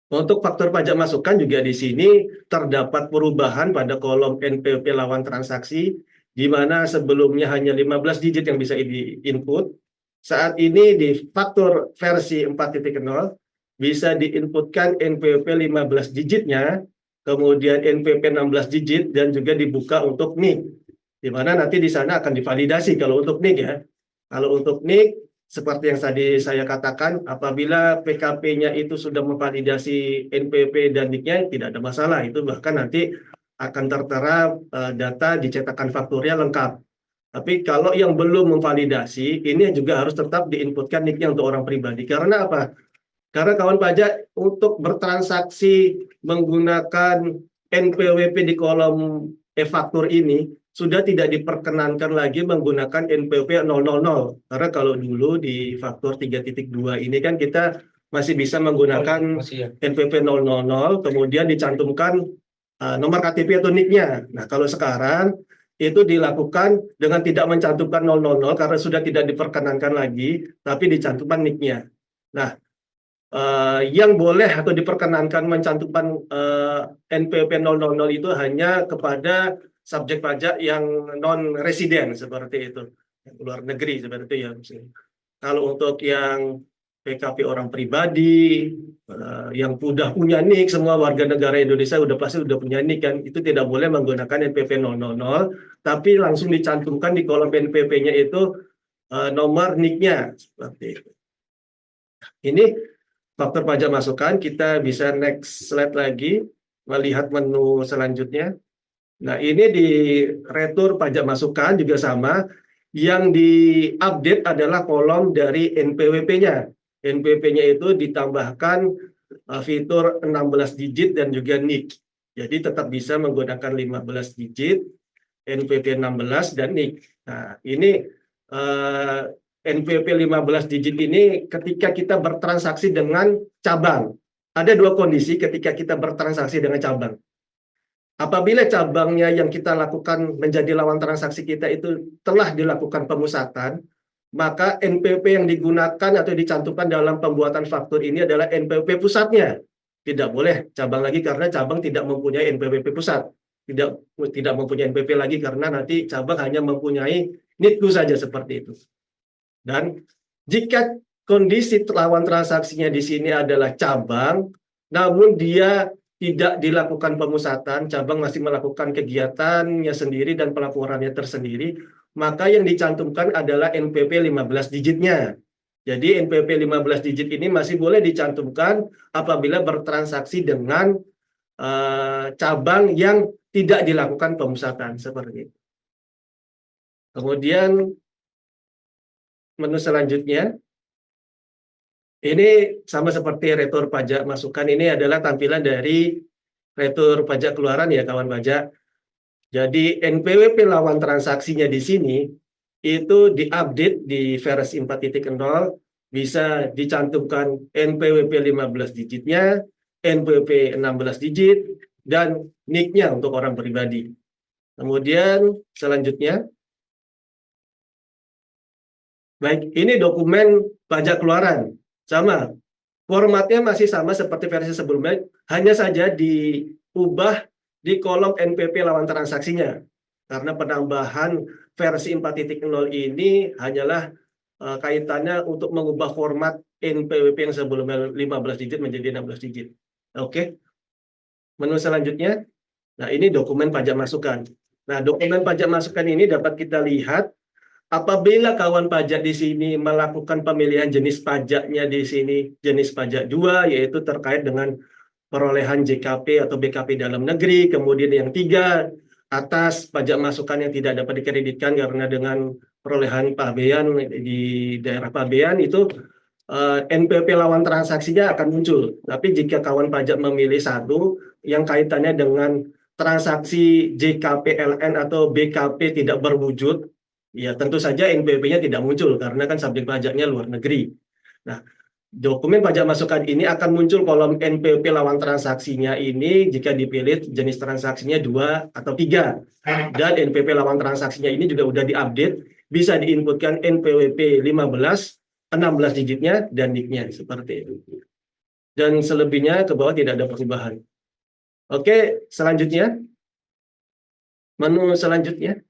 untuk faktur pajak masukan juga di sini terdapat perubahan pada kolom NPWP lawan transaksi, di mana sebelumnya hanya 15 digit yang bisa di-input. Saat ini di faktur versi 4.0 bisa di-inputkan NPWP 15 digitnya, kemudian NPP 16 digit, dan juga dibuka untuk NIK. Di mana nanti di sana akan divalidasi kalau untuk NIK ya. Kalau untuk NIK, seperti yang tadi saya katakan, apabila PKP-nya itu sudah memvalidasi NPP dan NIK-nya, tidak ada masalah. Itu bahkan nanti akan tertera data dicetakan fakturnya lengkap. Tapi kalau yang belum memvalidasi, ini juga harus tetap diinputkan NIK-nya untuk orang pribadi. Karena apa? Karena kawan pajak untuk bertransaksi menggunakan NPWP di kolom e-faktur ini sudah tidak diperkenankan lagi menggunakan NPWP 000. Karena kalau dulu di faktur 3.2 ini kan kita masih bisa menggunakan Masih ya. NPWP 000, kemudian dicantumkan nomor KTP atau NIK-nya. Nah, kalau sekarang itu dilakukan dengan tidak mencantumkan 000 karena sudah tidak diperkenankan lagi, tapi dicantumkan NIK-nya. Nah, yang boleh atau diperkenankan mencantumkan NPWP 000 itu hanya kepada subjek pajak yang non-residen seperti itu, yang luar negeri seperti itu ya. Kalau untuk yang PKP orang pribadi, yang sudah punya NIK, semua warga negara Indonesia pasti sudah punya NIK kan, itu tidak boleh menggunakan NPWP 000, tapi langsung dicantumkan di kolom NPWP-nya itu nomor NIK-nya seperti itu. Ini faktur pajak masukan. Kita bisa next slide lagi, melihat menu selanjutnya. Nah, ini di retur pajak masukan juga sama. Yang diupdate adalah kolom dari NPWP-nya. NPWP-nya itu ditambahkan fitur 16 digit dan juga NIK. Jadi tetap bisa menggunakan 15 digit, NPWP 16 dan NIK. Nah, ini NPWP 15 digit ini ketika kita bertransaksi dengan cabang. Ada dua kondisi ketika kita bertransaksi dengan cabang. Apabila cabangnya yang kita lakukan menjadi lawan transaksi kita itu telah dilakukan pemusatan, maka NPWP yang digunakan atau dicantumkan dalam pembuatan faktur ini adalah NPWP pusatnya. Tidak boleh cabang lagi karena cabang tidak mempunyai NPWP pusat. Tidak mempunyai NPWP lagi karena nanti cabang hanya mempunyai NIK-ku saja seperti itu. Dan jika kondisi lawan transaksinya di sini adalah cabang, namun dia tidak dilakukan pemusatan, cabang masih melakukan kegiatannya sendiri dan pelaporannya tersendiri, maka yang dicantumkan adalah NPWP 15 digitnya. Jadi NPWP 15 digit ini masih boleh dicantumkan apabila bertransaksi dengan cabang yang tidak dilakukan pemusatan seperti itu. Kemudian menu selanjutnya, ini sama seperti retur pajak masukan, ini adalah tampilan dari retur pajak keluaran ya kawan pajak. Jadi NPWP lawan transaksinya di sini itu diupdate di versi 4.0, bisa dicantumkan NPWP 15 digitnya, NPWP 16 digit, dan NIK-nya untuk orang pribadi. Kemudian selanjutnya, baik, ini dokumen pajak keluaran. Sama, formatnya masih sama seperti versi sebelumnya, hanya saja diubah di kolom NPWP lawan transaksinya. Karena penambahan versi 4.0 ini hanyalah kaitannya untuk mengubah format NPWP yang sebelumnya 15 digit menjadi 16 digit. Oke. Menu selanjutnya, nah ini dokumen pajak masukan. Nah, dokumen pajak masukan ini dapat kita lihat apabila kawan pajak di sini melakukan pemilihan jenis pajaknya di sini, jenis pajak 2, yaitu terkait dengan perolehan JKP atau BKP dalam negeri. Kemudian yang 3, atas pajak masukan yang tidak dapat dikreditkan karena dengan perolehan pabean di daerah pabean itu NPWP lawan transaksinya akan muncul. Tapi jika kawan pajak memilih satu yang kaitannya dengan transaksi JKP LN atau BKP tidak berwujud, ya tentu saja NPWP-nya tidak muncul karena kan subjek pajaknya luar negeri. Nah, dokumen pajak masukan ini akan muncul kolom NPWP lawan transaksinya ini jika dipilih jenis transaksinya 2 atau 3. Dan NPWP lawan transaksinya ini juga sudah diupdate, bisa diinputkan NPWP 15, 16 digitnya, dan NIK-nya seperti itu. Dan selebihnya ke bawah tidak ada perubahan. Oke, selanjutnya. Menu selanjutnya.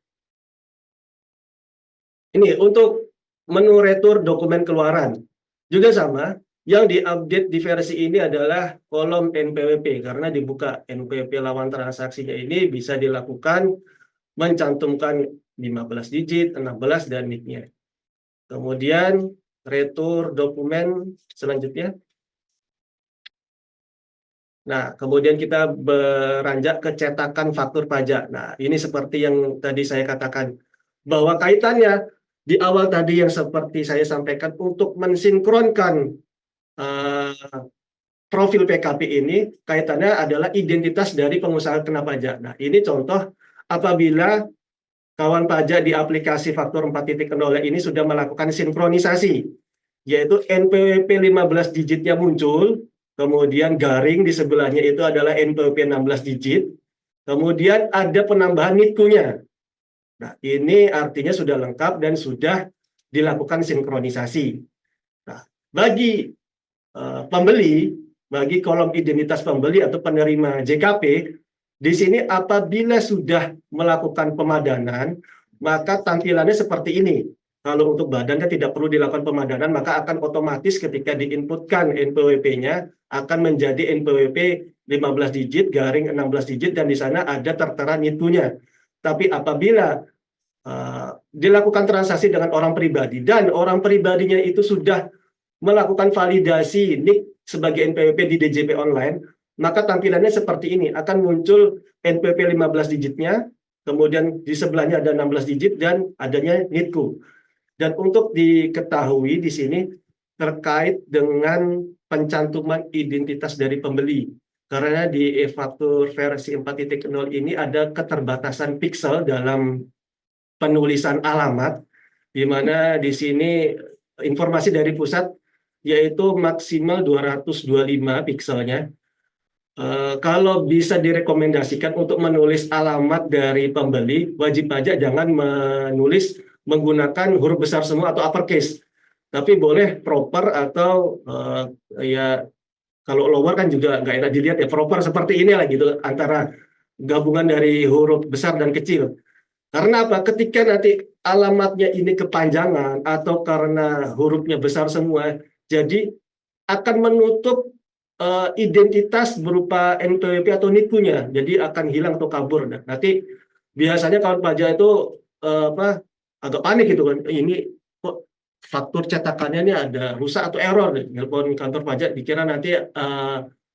Ini untuk menu retur dokumen keluaran. Juga sama, Yang diupdate di versi ini adalah kolom NPWP, karena dibuka NPWP lawan transaksinya ini bisa dilakukan mencantumkan 15 digit, 16, dan NIK-nya. Kemudian retur dokumen selanjutnya. Nah, kemudian kita beranjak ke cetakan faktur pajak. Nah, ini seperti yang tadi saya katakan, bahwa kaitannya di awal tadi yang seperti saya sampaikan untuk mensinkronkan profil PKP ini, kaitannya adalah identitas dari pengusaha kena pajak. Nah, ini contoh apabila kawan pajak di aplikasi Faktur 4.0 ini sudah melakukan sinkronisasi, yaitu NPWP 15 digitnya muncul, kemudian garing di sebelahnya itu adalah NPWP 16 digit, kemudian ada penambahan NIK-nya. Nah, ini artinya sudah lengkap dan sudah dilakukan sinkronisasi. Nah, bagi pembeli, bagi kolom identitas pembeli atau penerima JKP, di sini apabila sudah melakukan pemadanan, maka tampilannya seperti ini. Kalau untuk badan kan tidak perlu dilakukan pemadanan, maka akan otomatis ketika diinputkan NPWP-nya akan menjadi NPWP 15 digit, garing 16 digit, dan di sana ada tertera NIK-nya. Tapi apabila dilakukan transaksi dengan orang pribadi dan orang pribadinya itu sudah melakukan validasi NIK sebagai NPWP di DJP online, maka tampilannya seperti ini, akan muncul NPWP 15 digitnya, kemudian di sebelahnya ada 16 digit dan adanya NIK-ku. Dan untuk diketahui di sini terkait dengan pencantuman identitas dari pembeli. Karena di e-faktur versi 4.0 ini ada keterbatasan piksel dalam penulisan alamat, di mana di sini informasi dari pusat yaitu maksimal 225 pikselnya. Kalau bisa direkomendasikan untuk menulis alamat dari pembeli, wajib pajak jangan menulis menggunakan huruf besar semua atau uppercase, tapi boleh proper atau ya kalau lower kan juga nggak enak dilihat ya, proper seperti ini lah gitu, antara gabungan dari huruf besar dan kecil. Karena apa? Ketika nanti alamatnya ini kepanjangan atau karena hurufnya besar semua, jadi akan menutup identitas berupa NPWP atau NIK-nya, jadi akan hilang atau kabur. Nah, nanti biasanya kawan pajak itu agak panik gitu kan, ini kok faktur cetakannya ini ada rusak atau error, telepon kantor pajak dikira nanti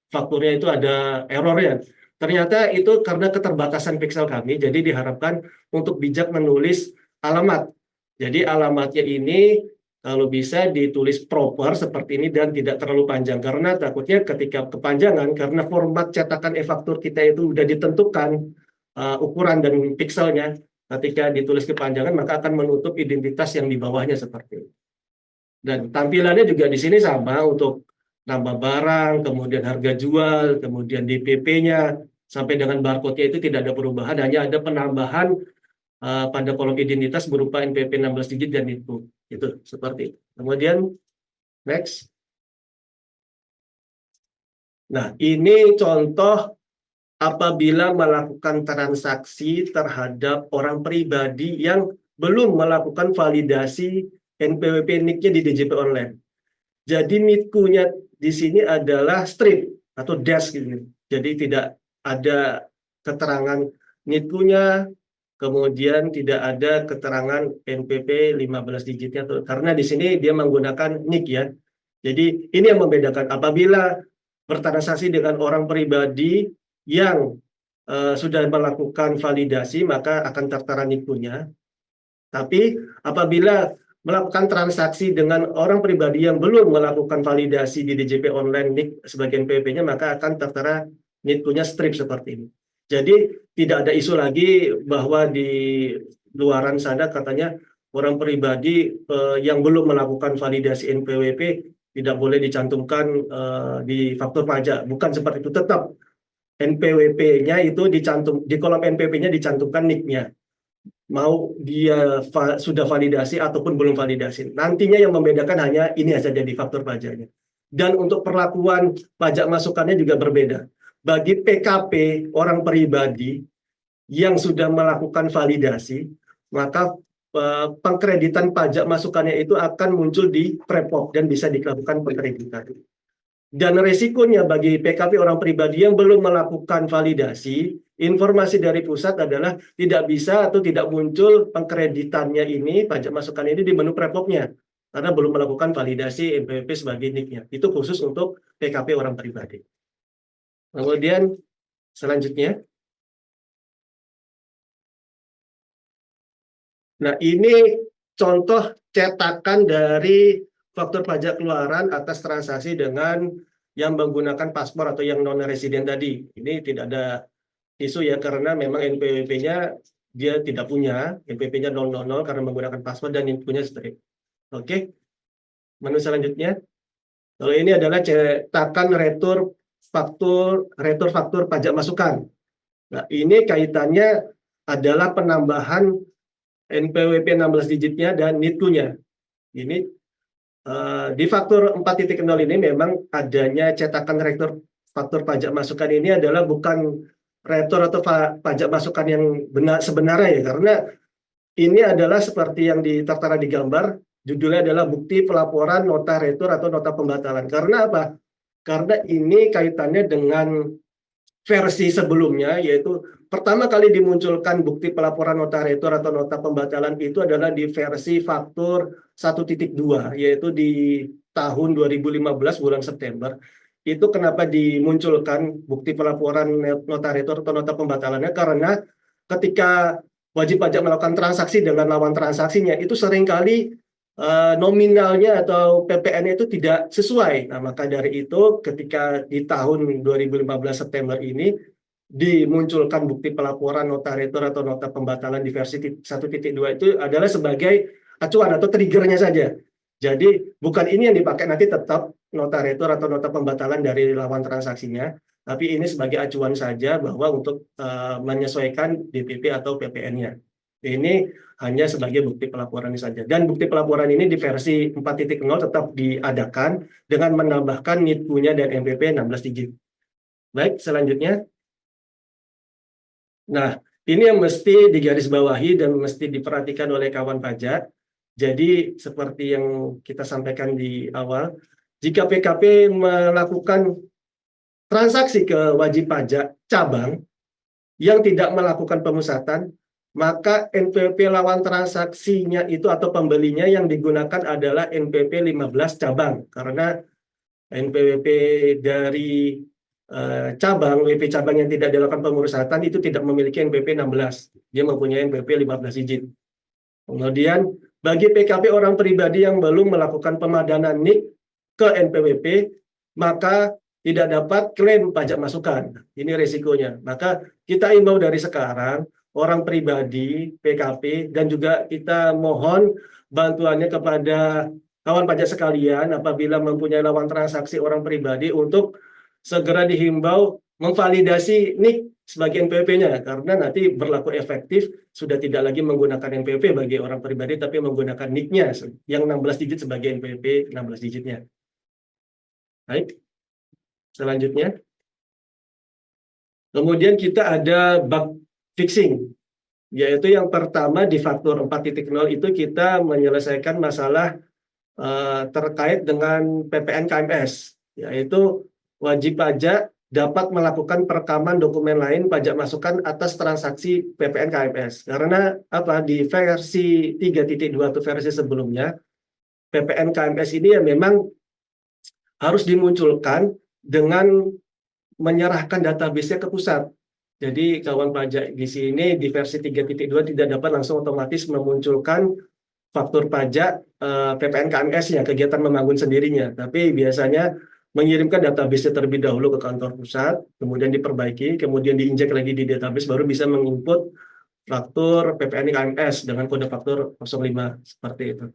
fakturnya itu ada errornya. Ternyata itu karena keterbatasan piksel kami, jadi diharapkan untuk bijak menulis alamat. Jadi alamatnya ini kalau bisa ditulis proper seperti ini dan tidak terlalu panjang, karena takutnya ketika kepanjangan, karena format cetakan e-faktur kita itu sudah ditentukan ukuran dan pikselnya, ketika ditulis kepanjangan maka akan menutup identitas yang di bawahnya seperti ini. Dan tampilannya juga di sini sama untuk nambah barang, kemudian harga jual, kemudian DPP-nya, sampai dengan barcode-nya itu tidak ada perubahan, hanya ada penambahan pada kolom identitas berupa NPWP 16 digit dan itu seperti itu. Kemudian next. Nah, ini contoh apabila melakukan transaksi terhadap orang pribadi yang belum melakukan validasi NPWP NIK-nya di DJP online. Jadi NIK-nya di sini adalah strip atau dash gitu. Jadi tidak ada keterangan NIK-nya, kemudian tidak ada keterangan NPP 15 digitnya, karena di sini dia menggunakan NIK ya. Jadi ini yang membedakan apabila bertransaksi dengan orang pribadi yang sudah melakukan validasi maka akan tertera NIK-nya. Tapi apabila melakukan transaksi dengan orang pribadi yang belum melakukan validasi di DJP online NIK sebagai NPWP-nya, maka akan tertera NIK-nya strip seperti ini. Jadi tidak ada isu lagi bahwa di luaran sana katanya orang pribadi yang belum melakukan validasi NPWP tidak boleh dicantumkan di faktur pajak. Bukan seperti itu, tetap NPWP-nya itu dicantum, di kolom NPWP-nya dicantumkan NIK-nya. Mau dia sudah validasi ataupun belum validasi. Nantinya yang membedakan hanya ini saja di faktur pajaknya. Dan untuk perlakuan pajak masukannya juga berbeda. Bagi PKP orang pribadi yang sudah melakukan validasi, maka pengkreditan pajak masukannya itu akan muncul di Prepop dan bisa dilakukan pengkreditan. Dan resikonya bagi PKP orang pribadi yang belum melakukan validasi, informasi dari pusat adalah tidak bisa atau tidak muncul pengkreditannya ini, pajak masukan ini di menu Prepopnya, karena belum melakukan validasi NPWP sebagai NIK-nya. Itu khusus untuk PKP orang pribadi. Kemudian selanjutnya, nah ini contoh cetakan dari faktur pajak keluaran atas transaksi dengan yang menggunakan paspor atau yang non-resident tadi. Ini tidak ada isu ya, karena memang NPWP-nya dia tidak punya, NPWP-nya 000 karena menggunakan paspor dan punya strip. Oke, menu selanjutnya. Kalau ini adalah cetakan retur faktur pajak masukan. Nah, ini kaitannya adalah penambahan NPWP 16 digitnya dan NITU-nya. Ini di faktur 4.0 ini memang adanya cetakan retur faktur pajak masukan ini adalah bukan retur atau pajak masukan yang sebenarnya ya, karena ini adalah seperti yang tertera di gambar, judulnya adalah bukti pelaporan nota retur atau nota pembatalan. Karena apa? Karena ini kaitannya dengan versi sebelumnya, yaitu pertama kali dimunculkan bukti pelaporan nota retur atau nota pembatalan itu adalah di versi faktur 1.2, yaitu di tahun 2015 bulan September. Itu kenapa dimunculkan bukti pelaporan nota retur atau nota pembatalannya, karena ketika wajib pajak melakukan transaksi dengan lawan transaksinya, itu seringkali nominalnya atau PPN-nya itu tidak sesuai. Nah, maka dari itu ketika di tahun 2015 September ini dimunculkan bukti pelaporan nota retur atau nota pembatalan di versi 1.2 itu adalah sebagai acuan atau triggernya saja. Jadi bukan ini yang dipakai nanti tetap nota retur atau nota pembatalan dari lawan transaksinya, tapi ini sebagai acuan saja bahwa untuk menyesuaikan DPP atau PPN-nya. Ini hanya sebagai bukti pelaporan saja. Dan bukti pelaporan ini di versi 4.0 tetap diadakan dengan menambahkan NITU-nya dan NPWP 16 digit. Baik, selanjutnya. Nah, ini yang mesti digarisbawahi dan mesti diperhatikan oleh kawan pajak. Jadi, seperti yang kita sampaikan di awal, jika PKP melakukan transaksi ke wajib pajak cabang yang tidak melakukan pemusatan, maka NPWP lawan transaksinya itu atau pembelinya yang digunakan adalah NPWP 15 cabang, karena NPWP dari cabang, WP cabang yang tidak dilakukan pemusatan itu tidak memiliki NPWP 16, dia mempunyai NPWP 15 digit. Kemudian bagi PKP orang pribadi yang belum melakukan pemadanan NIK ke NPWP, maka tidak dapat klaim pajak masukan. Ini resikonya. Maka kita imbau dari sekarang, orang pribadi, PKP, dan juga kita mohon bantuannya kepada kawan pajak sekalian apabila mempunyai lawan transaksi orang pribadi untuk segera dihimbau memvalidasi NIK sebagai NPWP-nya, karena nanti berlaku efektif sudah tidak lagi menggunakan NPWP bagi orang pribadi, tapi menggunakan NIK-nya yang 16 digit sebagai NPWP 16 digitnya. Baik, selanjutnya. Kemudian kita ada bug fixing, yaitu yang pertama di faktur 4.0 itu kita menyelesaikan masalah terkait dengan PPN KMS, yaitu wajib pajak dapat melakukan perekaman dokumen lain pajak masukan atas transaksi PPN KMS. Karena apa? Di versi 3.2 atau versi sebelumnya, PPN KMS ini ya memang harus dimunculkan dengan menyerahkan database-nya ke pusat. Jadi kawan pajak di sini di versi 3.2 tidak dapat langsung otomatis memunculkan faktur pajak PPN KMS-nya, kegiatan membangun sendirinya. Tapi biasanya mengirimkan database terlebih dahulu ke kantor pusat, kemudian diperbaiki, kemudian diinjek lagi di database, baru bisa menginput faktur PPN KMS dengan kode faktur 05 seperti itu.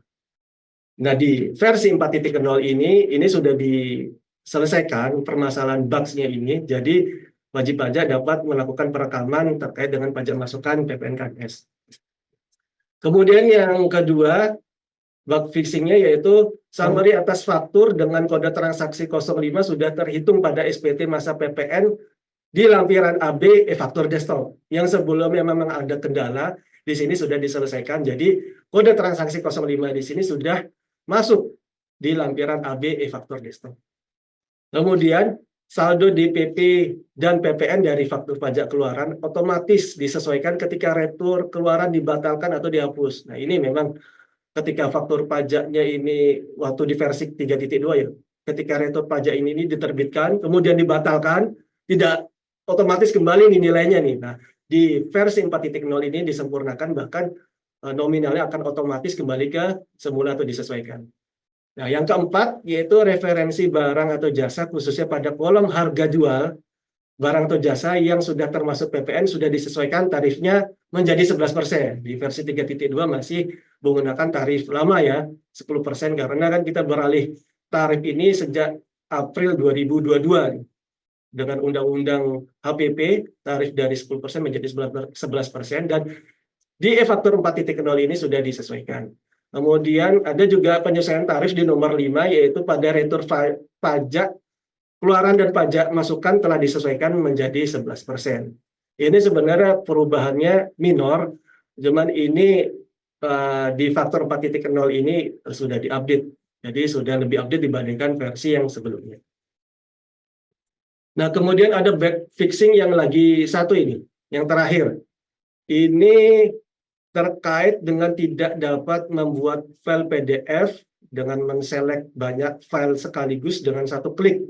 Nah, di versi 4.0 ini sudah diselesaikan permasalahan bugs-nya ini, jadi wajib pajak dapat melakukan perekaman terkait dengan pajak masukan PPN KMS. Kemudian yang kedua, bug fixing-nya yaitu summary atas faktur dengan kode transaksi 05 sudah terhitung pada SPT masa PPN di lampiran AB e-faktur desktop. Yang sebelumnya memang ada kendala, di sini sudah diselesaikan. Jadi kode transaksi 05 di sini sudah masuk di lampiran AB e-faktur desktop. Kemudian saldo DPP dan PPN dari faktur pajak keluaran otomatis disesuaikan ketika retur keluaran dibatalkan atau dihapus. Nah, ini memang ketika faktur pajaknya ini waktu di versi 3.2 ya, ketika retur pajak ini diterbitkan, kemudian dibatalkan, tidak otomatis kembali nih nilainya nih. Nah, di versi 4.0 ini disempurnakan, bahkan nominalnya akan otomatis kembali ke semula atau disesuaikan. Nah, yang keempat yaitu referensi barang atau jasa khususnya pada kolom harga jual barang atau jasa yang sudah termasuk PPN sudah disesuaikan tarifnya menjadi 11%. Di versi 3.2 masih menggunakan tarif lama ya, 10% karena kan kita beralih tarif ini sejak April 2022 dengan Undang-Undang HPP, tarif dari 10% menjadi 11% dan di e-faktur 4.0 ini sudah disesuaikan. Kemudian ada juga penyesuaian tarif di nomor 5 yaitu pada retur pajak keluaran dan pajak masukan telah disesuaikan menjadi 11%. Ini sebenarnya perubahannya minor, cuman ini di faktur 4.0 ini sudah diupdate. Jadi sudah lebih update dibandingkan versi yang sebelumnya. Nah, kemudian ada bug fixing yang lagi satu ini, yang terakhir. Ini terkait dengan tidak dapat membuat file PDF dengan menselect banyak file sekaligus dengan satu klik.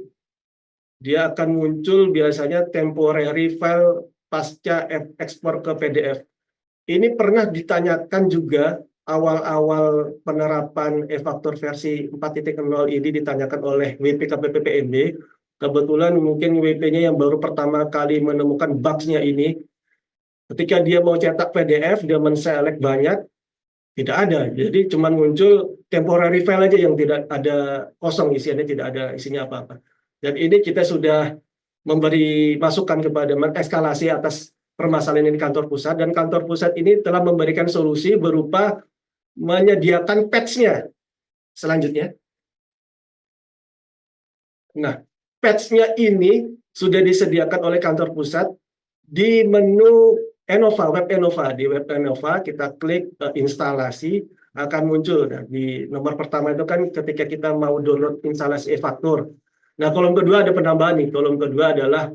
Dia akan muncul biasanya temporary file pasca ekspor ke PDF. Ini pernah ditanyakan juga awal-awal penerapan e-faktur versi 4.0 ini ditanyakan oleh WPKPPPNB. Kebetulan mungkin WP-nya yang baru pertama kali menemukan bugs-nya ini. Ketika dia mau cetak PDF, dia men-select banyak, tidak ada. Jadi cuma muncul temporary file aja yang tidak ada kosong isinya, tidak ada isinya apa-apa. Dan ini kita sudah memberi masukan kepada mengeskalasi atas permasalahan ini di kantor pusat, dan kantor pusat ini telah memberikan solusi berupa menyediakan patch-nya selanjutnya. Nah, patch-nya ini sudah disediakan oleh kantor pusat di menu Enova, web Enova. Di web Enova kita klik instalasi, akan muncul. Nah, di nomor pertama itu kan ketika kita mau download instalasi e-faktur. Nah, kolom kedua ada penambahan nih. Kolom kedua adalah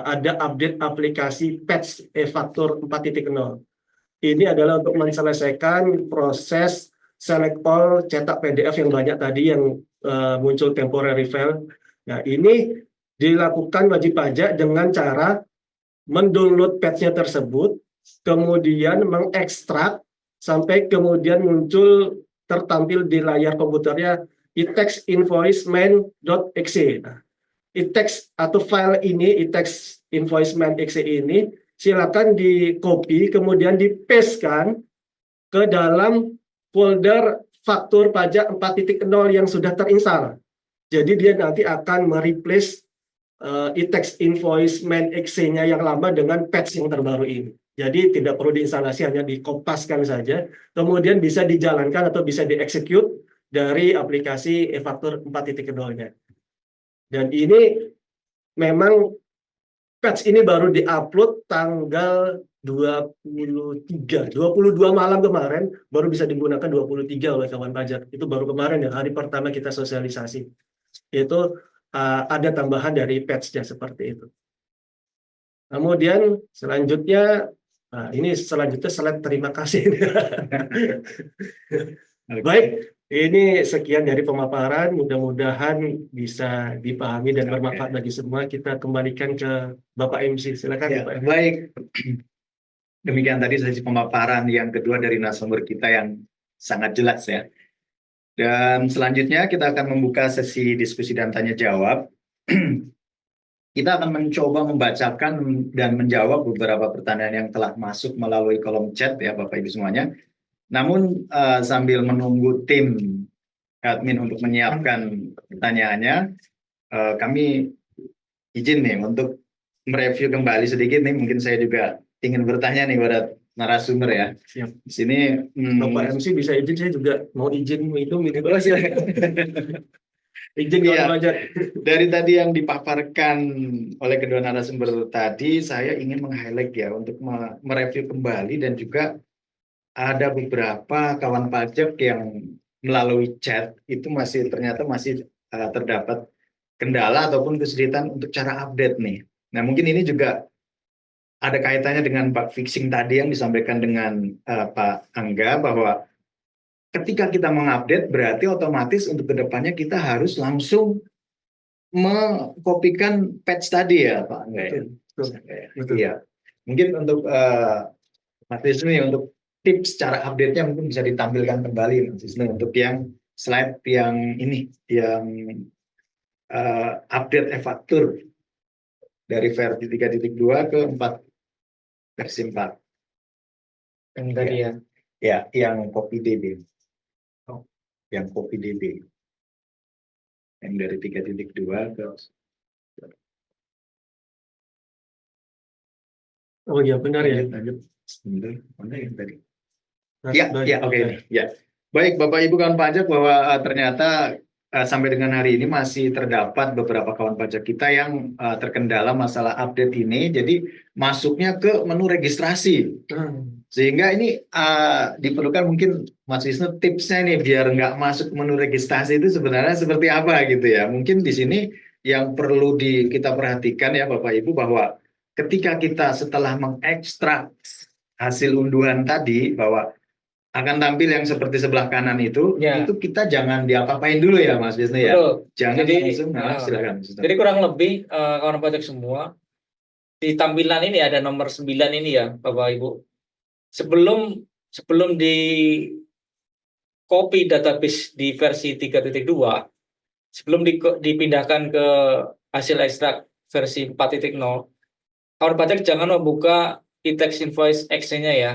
ada update aplikasi patch e-faktur 4.0. Ini adalah untuk menyelesaikan proses select all cetak PDF yang banyak tadi yang muncul temporary file. Nah, ini dilakukan wajib pajak dengan cara mendownload patch-nya tersebut, kemudian mengekstrak sampai kemudian muncul tertampil di layar komputernya e-text invoice main.exe. Nah, e-text atau file ini, e-text invoice main.exe ini silakan di copy kemudian di-paste-kan ke dalam folder faktur pajak 4.0 yang sudah terinstall. Jadi dia nanti akan mereplace e-text invoice main.exe-nya yang lama dengan patch yang terbaru ini. Jadi tidak perlu diinstalasi, hanya dikopaskan saja, kemudian bisa dijalankan atau bisa dieksekut dari aplikasi e-faktur 4.0-nya. Dan ini memang patch ini baru diupload tanggal 22 malam kemarin, baru bisa digunakan 23 oleh kawan pajak. Itu baru kemarin ya, hari pertama kita sosialisasi. Itu ada tambahan dari patch-nya seperti itu. Kemudian selanjutnya, nah ini selanjutnya slide terima kasih. Baik, ini sekian dari pemaparan. Mudah-mudahan bisa dipahami dan bermanfaat bagi semua. Kita kembalikan ke Bapak MC. Silakan. Ya, Bapak. baik. Demikian tadi sesi pemaparan yang kedua dari narasumber kita yang sangat jelas ya. Dan selanjutnya kita akan membuka sesi diskusi dan tanya jawab. Kita akan mencoba membacakan dan menjawab beberapa pertanyaan yang telah masuk melalui kolom chat ya Bapak Ibu semuanya. Namun sambil menunggu tim admin untuk menyiapkan pertanyaannya, kami izin nih untuk mereview kembali sedikit nih. Mungkin saya juga ingin bertanya nih pada narasumber ya. Siap. Di sini Bapak MC bisa izin, saya juga mau izin minum ini. Izin Iya. kawan pajak. Dari tadi yang dipaparkan oleh kedua narasumber tadi, saya ingin meng-highlight ya untuk mereview kembali dan juga ada beberapa kawan pajak yang melalui chat itu ternyata masih terdapat kendala ataupun kesulitan untuk cara update nih. Nah, mungkin ini juga ada kaitannya dengan bug fixing tadi yang disampaikan dengan Pak Angga, bahwa ketika kita mengupdate berarti otomatis untuk kedepannya kita harus langsung mengkopikan patch tadi ya Pak Angga ya. Betul. Iya. Mungkin untuk Mas Wisnu untuk tips cara update-nya mungkin bisa ditampilkan kembali Mas Wisnu untuk yang slide yang ini, yang update e-faktur dari versi 3.2 ke 4 versi 4. Yang tadi ya. Ya, yang copy DB. Yang copy DB. Yang dari 3.2 ke Oh iya benar ya. lanjut. Sebentar, mana yang tadi? Nah, Ya, baik. ya, oke ini. Ya. Baik, Bapak Ibu kawan pajak, bahwa ternyata sampai dengan hari ini masih terdapat beberapa kawan pajak kita yang terkendala masalah update ini. Jadi masuknya ke menu registrasi. Sehingga ini diperlukan mungkin Mas Wisnu tipsnya nih biar nggak masuk menu registrasi itu sebenarnya seperti apa gitu ya. Mungkin di sini yang perlu kita perhatikan ya Bapak Ibu, bahwa ketika kita setelah mengekstrak hasil unduhan tadi, bahwa akan tampil yang seperti sebelah kanan itu, Ya. itu kita jangan diapa-apain dulu ya Mas Wisnu ya. Betul. Jangan Jadi, langsung, silakan. Jadi kurang lebih kawan pajak semua di tampilan ini ada nomor 9 ini ya Bapak Ibu. Sebelum di copy database di versi 3.2, sebelum dipindahkan ke hasil ekstrak versi 4.0, kawan pajak jangan membuka e-tax invoice Excel-nya ya.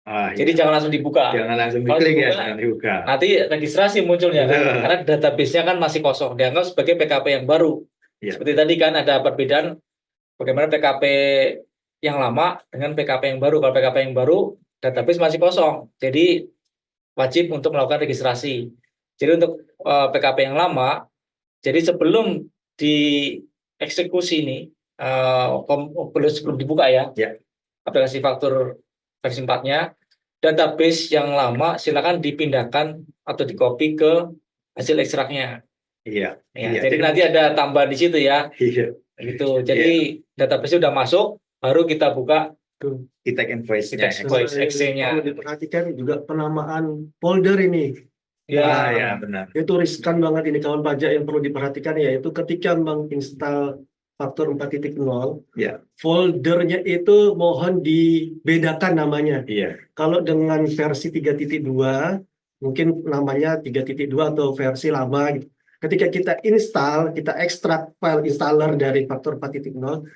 Jadi Ya. jangan langsung dibuka. Jangan langsung Kalau diklik ya, dibuka, jangan dibuka. Nanti registrasi munculnya kan, Betul. karena database-nya kan masih kosong, dianggap sebagai PKP yang baru. Ya. Seperti tadi kan ada perbedaan bagaimana PKP yang lama dengan PKP yang baru. Kalau PKP yang baru, database masih kosong, jadi wajib untuk melakukan registrasi. Jadi untuk PKP yang lama, jadi sebelum dieksekusi ini, sebelum dibuka ya, aplikasi faktur versi 4-nya, database yang lama silakan dipindahkan atau di-copy ke hasil ekstraknya. Iya. Jadi nanti ada tambahan di situ ya. Iya. Gitu. Jadi database sudah masuk, baru kita buka e-tax invoice-nya. e-tax invoice Excel-nya. Kalau diperhatikan juga penamaan folder ini. Ya, benar. Itu riskan banget ini kawan pajak, yang perlu diperhatikan yaitu ketika menginstal faktur 4.0, Ya. foldernya itu mohon dibedakan namanya. Iya. Kalau dengan versi 3.2, mungkin namanya 3.2 atau versi lama gitu. Ketika kita install, kita ekstrak file installer dari faktur 4.0,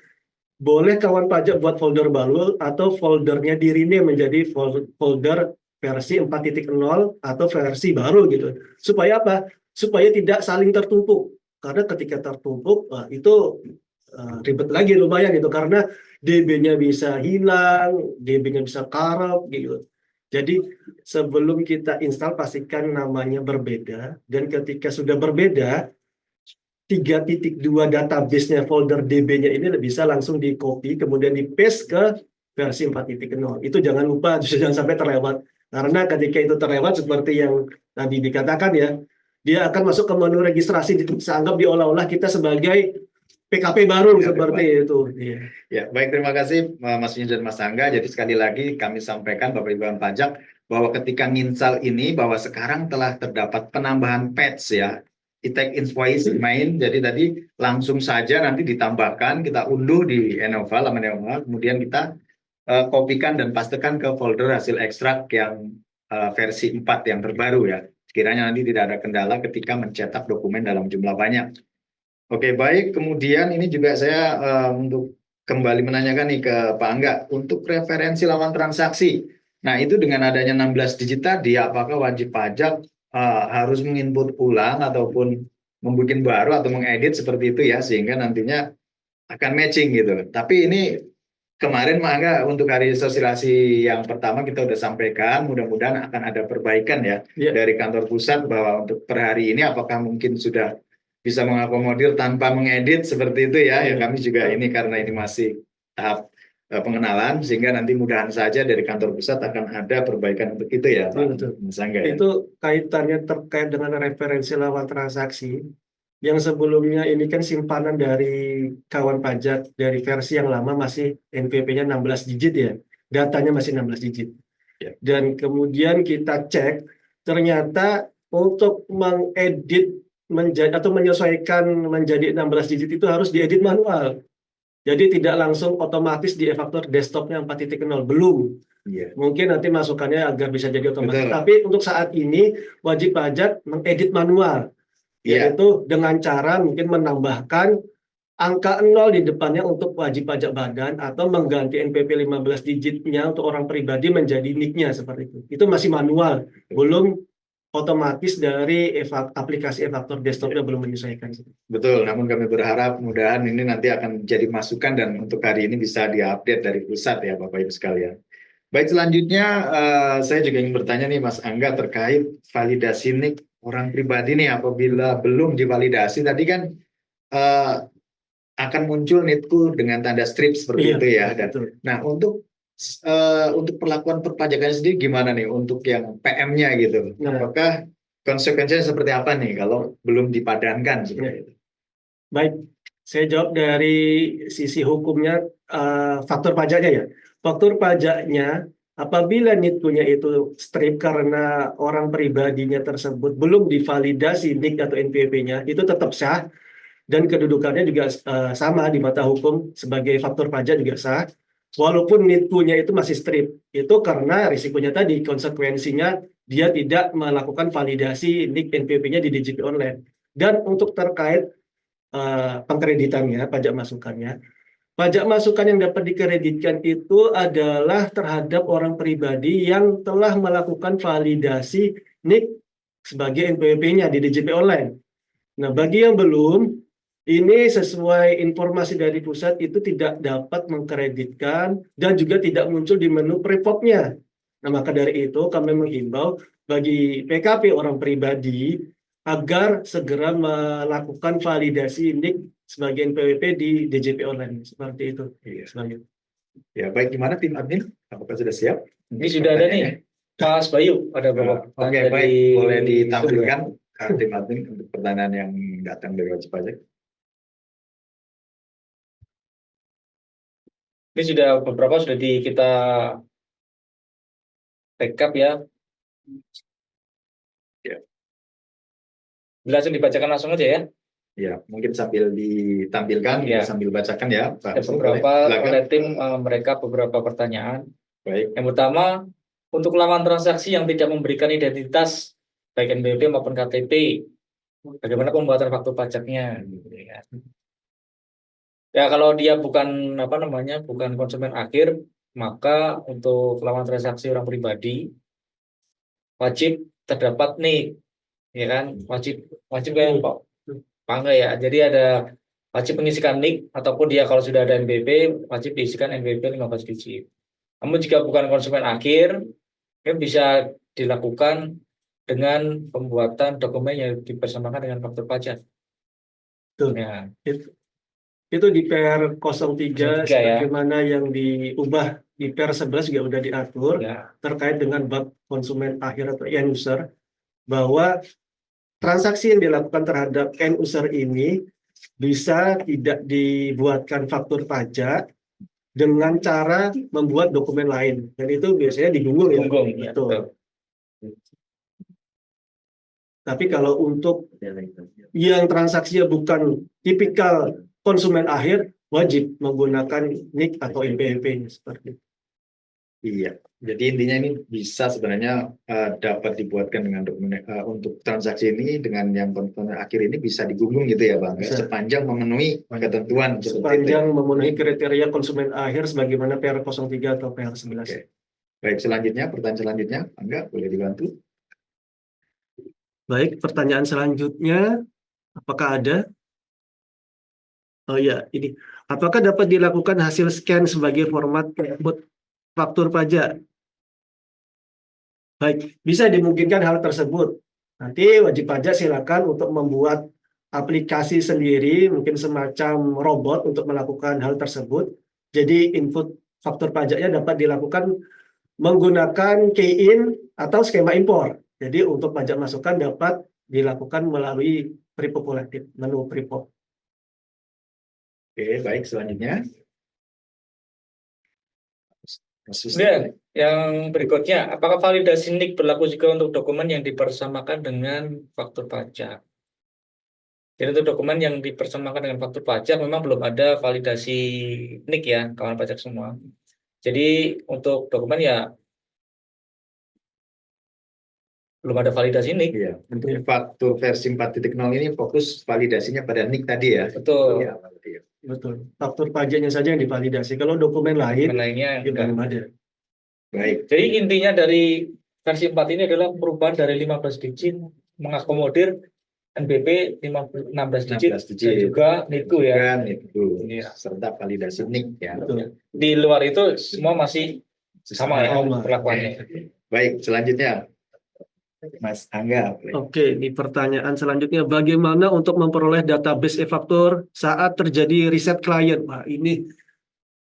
boleh kawan pajak buat folder baru atau foldernya di-rename menjadi folder versi 4.0 atau versi baru gitu. Supaya apa? Supaya tidak saling tertumpuk. Karena ketika tertumpuk, itu ribet lagi lumayan itu, karena DB-nya bisa hilang, DB-nya bisa karep gitu. Jadi sebelum kita install pastikan namanya berbeda, dan ketika sudah berbeda 3.2 database-nya folder DB-nya ini bisa langsung di copy kemudian di paste ke versi 4.0. Itu jangan lupa, jangan sampai terlewat. Karena ketika itu terlewat seperti yang tadi dikatakan ya, dia akan masuk ke menu registrasi, dianggap diolah-olah kita sebagai PKP baru seperti itu. Ya, baik, terima kasih Mas Yunus dan Mas Angga. Jadi sekali lagi kami sampaikan Bapak Ibu pajak bahwa ketika nginstal ini, bahwa sekarang telah terdapat penambahan patch ya, e-tax invoice main. Jadi tadi langsung saja nanti ditambahkan, kita unduh di Enova, laman Enova, kemudian kita kopikan dan pastekan ke folder hasil ekstrak yang versi 4 yang terbaru ya. Sekiranya nanti tidak ada kendala ketika mencetak dokumen dalam jumlah banyak. Oke, baik. Kemudian ini juga saya untuk kembali menanyakan nih ke Pak Angga untuk referensi lawan transaksi. Nah, itu dengan adanya 16 digit tadi, apakah wajib pajak harus menginput ulang ataupun membuat baru atau mengedit seperti itu ya, sehingga nantinya akan matching gitu. Tapi ini kemarin Pak Angga untuk hari sosialisasi yang pertama kita sudah sampaikan, mudah-mudahan akan ada perbaikan ya dari kantor pusat, bahwa untuk per hari ini apakah mungkin sudah bisa mengakomodir tanpa mengedit seperti itu ya. Ya kami juga ini karena ini masih tahap pengenalan, sehingga nanti mudahan saja dari kantor pusat akan ada perbaikan untuk itu ya, Pak Betul. Mas Angga ya. Itu kaitannya terkait dengan referensi lawan transaksi. Yang sebelumnya ini kan simpanan dari kawan pajak dari versi yang lama masih NPWP-nya 16 digit ya. Datanya masih 16 digit. Ya. Dan kemudian kita cek, ternyata untuk mengedit menjadi atau menyesuaikan menjadi 16 digit itu harus diedit manual. Jadi tidak langsung otomatis di e-faktur desktopnya 4.0, belum. Iya. Mungkin nanti masukannya agar bisa jadi otomatis. Betul. Tapi untuk saat ini wajib pajak mengedit manual, Iya. yaitu dengan cara mungkin menambahkan angka 0 di depannya untuk wajib pajak badan atau mengganti NPWP 15 digitnya untuk orang pribadi menjadi NIK-nya seperti itu. Itu masih manual, belum otomatis dari aplikasi e-faktur desktopnya belum menyesuaikan. Betul, namun kami berharap mudahan ini nanti akan jadi masukan dan untuk hari ini bisa diupdate dari pusat ya Bapak Ibu sekalian. Baik, selanjutnya saya juga ingin bertanya nih Mas Angga terkait validasi NIK orang pribadi nih, apabila belum divalidasi tadi kan akan muncul NIK-ku dengan tanda strip seperti itu ya. Betul. Nah, untuk perlakuan perpajakan sendiri gimana nih untuk yang PM-nya gitu? Nah. Apakah konsekuensinya seperti apa nih kalau belum dipadankan seperti itu? Baik, saya jawab dari sisi hukumnya, faktur pajaknya ya. Faktur pajaknya apabila NIK-nya itu strip karena orang pribadinya tersebut belum divalidasi NIK atau NPWP-nya, itu tetap sah dan kedudukannya juga sama di mata hukum sebagai faktur pajak juga sah. Walaupun NIK-nya itu masih strip, itu karena risikonya tadi, konsekuensinya dia tidak melakukan validasi NIK NPWP-nya di DJP online. Dan untuk terkait pengkreditannya, pajak masukan yang dapat dikreditkan itu adalah terhadap orang pribadi yang telah melakukan validasi NIK sebagai NPWP-nya di DJP online. Nah, bagi yang belum, ini sesuai informasi dari pusat itu tidak dapat mengkreditkan dan juga tidak muncul di menu prepotnya. Nah, maka dari itu kami menghimbau bagi PKP orang pribadi agar segera melakukan validasi NIK sebagai NPWP di DJP online. Seperti itu. Iya. Ya, baik, gimana tim admin? Apakah sudah siap? Ini sudah ada nih, Mas Bayu, ada beberapa Oke, baik, boleh ditampilkan tim admin untuk pertanyaan yang datang dari wajib pajak. Ini sudah beberapa sudah kita backup ya. Ya. Langsung dibacakan langsung aja ya. Ya, mungkin sambil ditampilkan, Ya. sambil bacakan ya, Pak. Ada beberapa Silakan. oleh tim mereka beberapa pertanyaan. Baik. Yang pertama, untuk laman transaksi yang tidak memberikan identitas baik NPWP maupun KTP, bagaimana pembuatan faktur pajaknya? Ya, kalau dia bukan bukan konsumen akhir, maka untuk laman transaksi orang pribadi wajib terdapat NIK, ya kan? Wajib kayak Pak Pangga ya. Jadi ada wajib mengisikan NIK ataupun dia kalau sudah ada NPWP wajib diisikan NPWP 15 digit. Namun jika bukan konsumen akhir, kan bisa dilakukan dengan pembuatan dokumen yang dipersamakan dengan faktur pajak. Betul. Ya. Itu di PR 03 ya. sebagaimana yang diubah di PR 11 juga sudah diatur Ya. terkait dengan bab konsumen akhir atau end user, bahwa transaksi yang dilakukan terhadap end user ini bisa tidak dibuatkan faktur pajak dengan cara membuat dokumen lain, dan itu biasanya digunggung ya. Gunggung, ya, Betul. betul. Tapi kalau untuk yang transaksinya bukan tipikal konsumen akhir, wajib menggunakan NIK atau NPWP-nya seperti itu. Iya, jadi intinya ini bisa sebenarnya dapat dibuatkan dengan dokumen untuk transaksi ini dengan yang konsumen akhir ini bisa digunggung gitu ya Bang, Bisa. sepanjang memenuhi ketentuan seperti itu. Sepanjang memenuhi kriteria konsumen akhir sebagaimana PR 03 atau PR 11. Oke. Baik, pertanyaan selanjutnya, Angga boleh dibantu? Baik, pertanyaan selanjutnya, apakah ada? Oh ya, ini. Apakah dapat dilakukan hasil scan sebagai format input faktur pajak? Baik, bisa dimungkinkan hal tersebut. Nanti wajib pajak silakan untuk membuat aplikasi sendiri, mungkin semacam robot untuk melakukan hal tersebut. Jadi input faktur pajaknya dapat dilakukan menggunakan key-in atau skema impor. Jadi untuk pajak masukan dapat dilakukan melalui pre-pop kolektif, menu pre-pop. Oke, baik, selanjutnya. Kemudian yang berikutnya, apakah validasi NIK berlaku juga untuk dokumen yang dipersamakan dengan faktur pajak? Jadi untuk dokumen yang dipersamakan dengan faktur pajak memang belum ada validasi NIK ya, kawan pajak semua. Jadi untuk dokumen ya belum ada validasi NIK. Iya, untuk faktur versi 4.0 ini fokus validasinya pada NIK tadi ya. Betul. Iya, berarti ya. Betul. Faktur pajaknya saja yang divalidasi. Kalau dokumen lain Dokumen lainnya itu enggak. belum ada. Baik. Jadi intinya dari versi 4 ini adalah perubahan dari 15 digit mengakomodir NBP 16 digit 16 dan digit. juga NIKU ya. Kan itu. Iya. Serta validasi NIK ya. Betul. Di luar itu semua masih sama ya Sama. perlakuannya. Baik, selanjutnya. Mas Angga. Oke, ini pertanyaan selanjutnya. Bagaimana untuk memperoleh database e-faktur saat terjadi riset klien? Wah, ini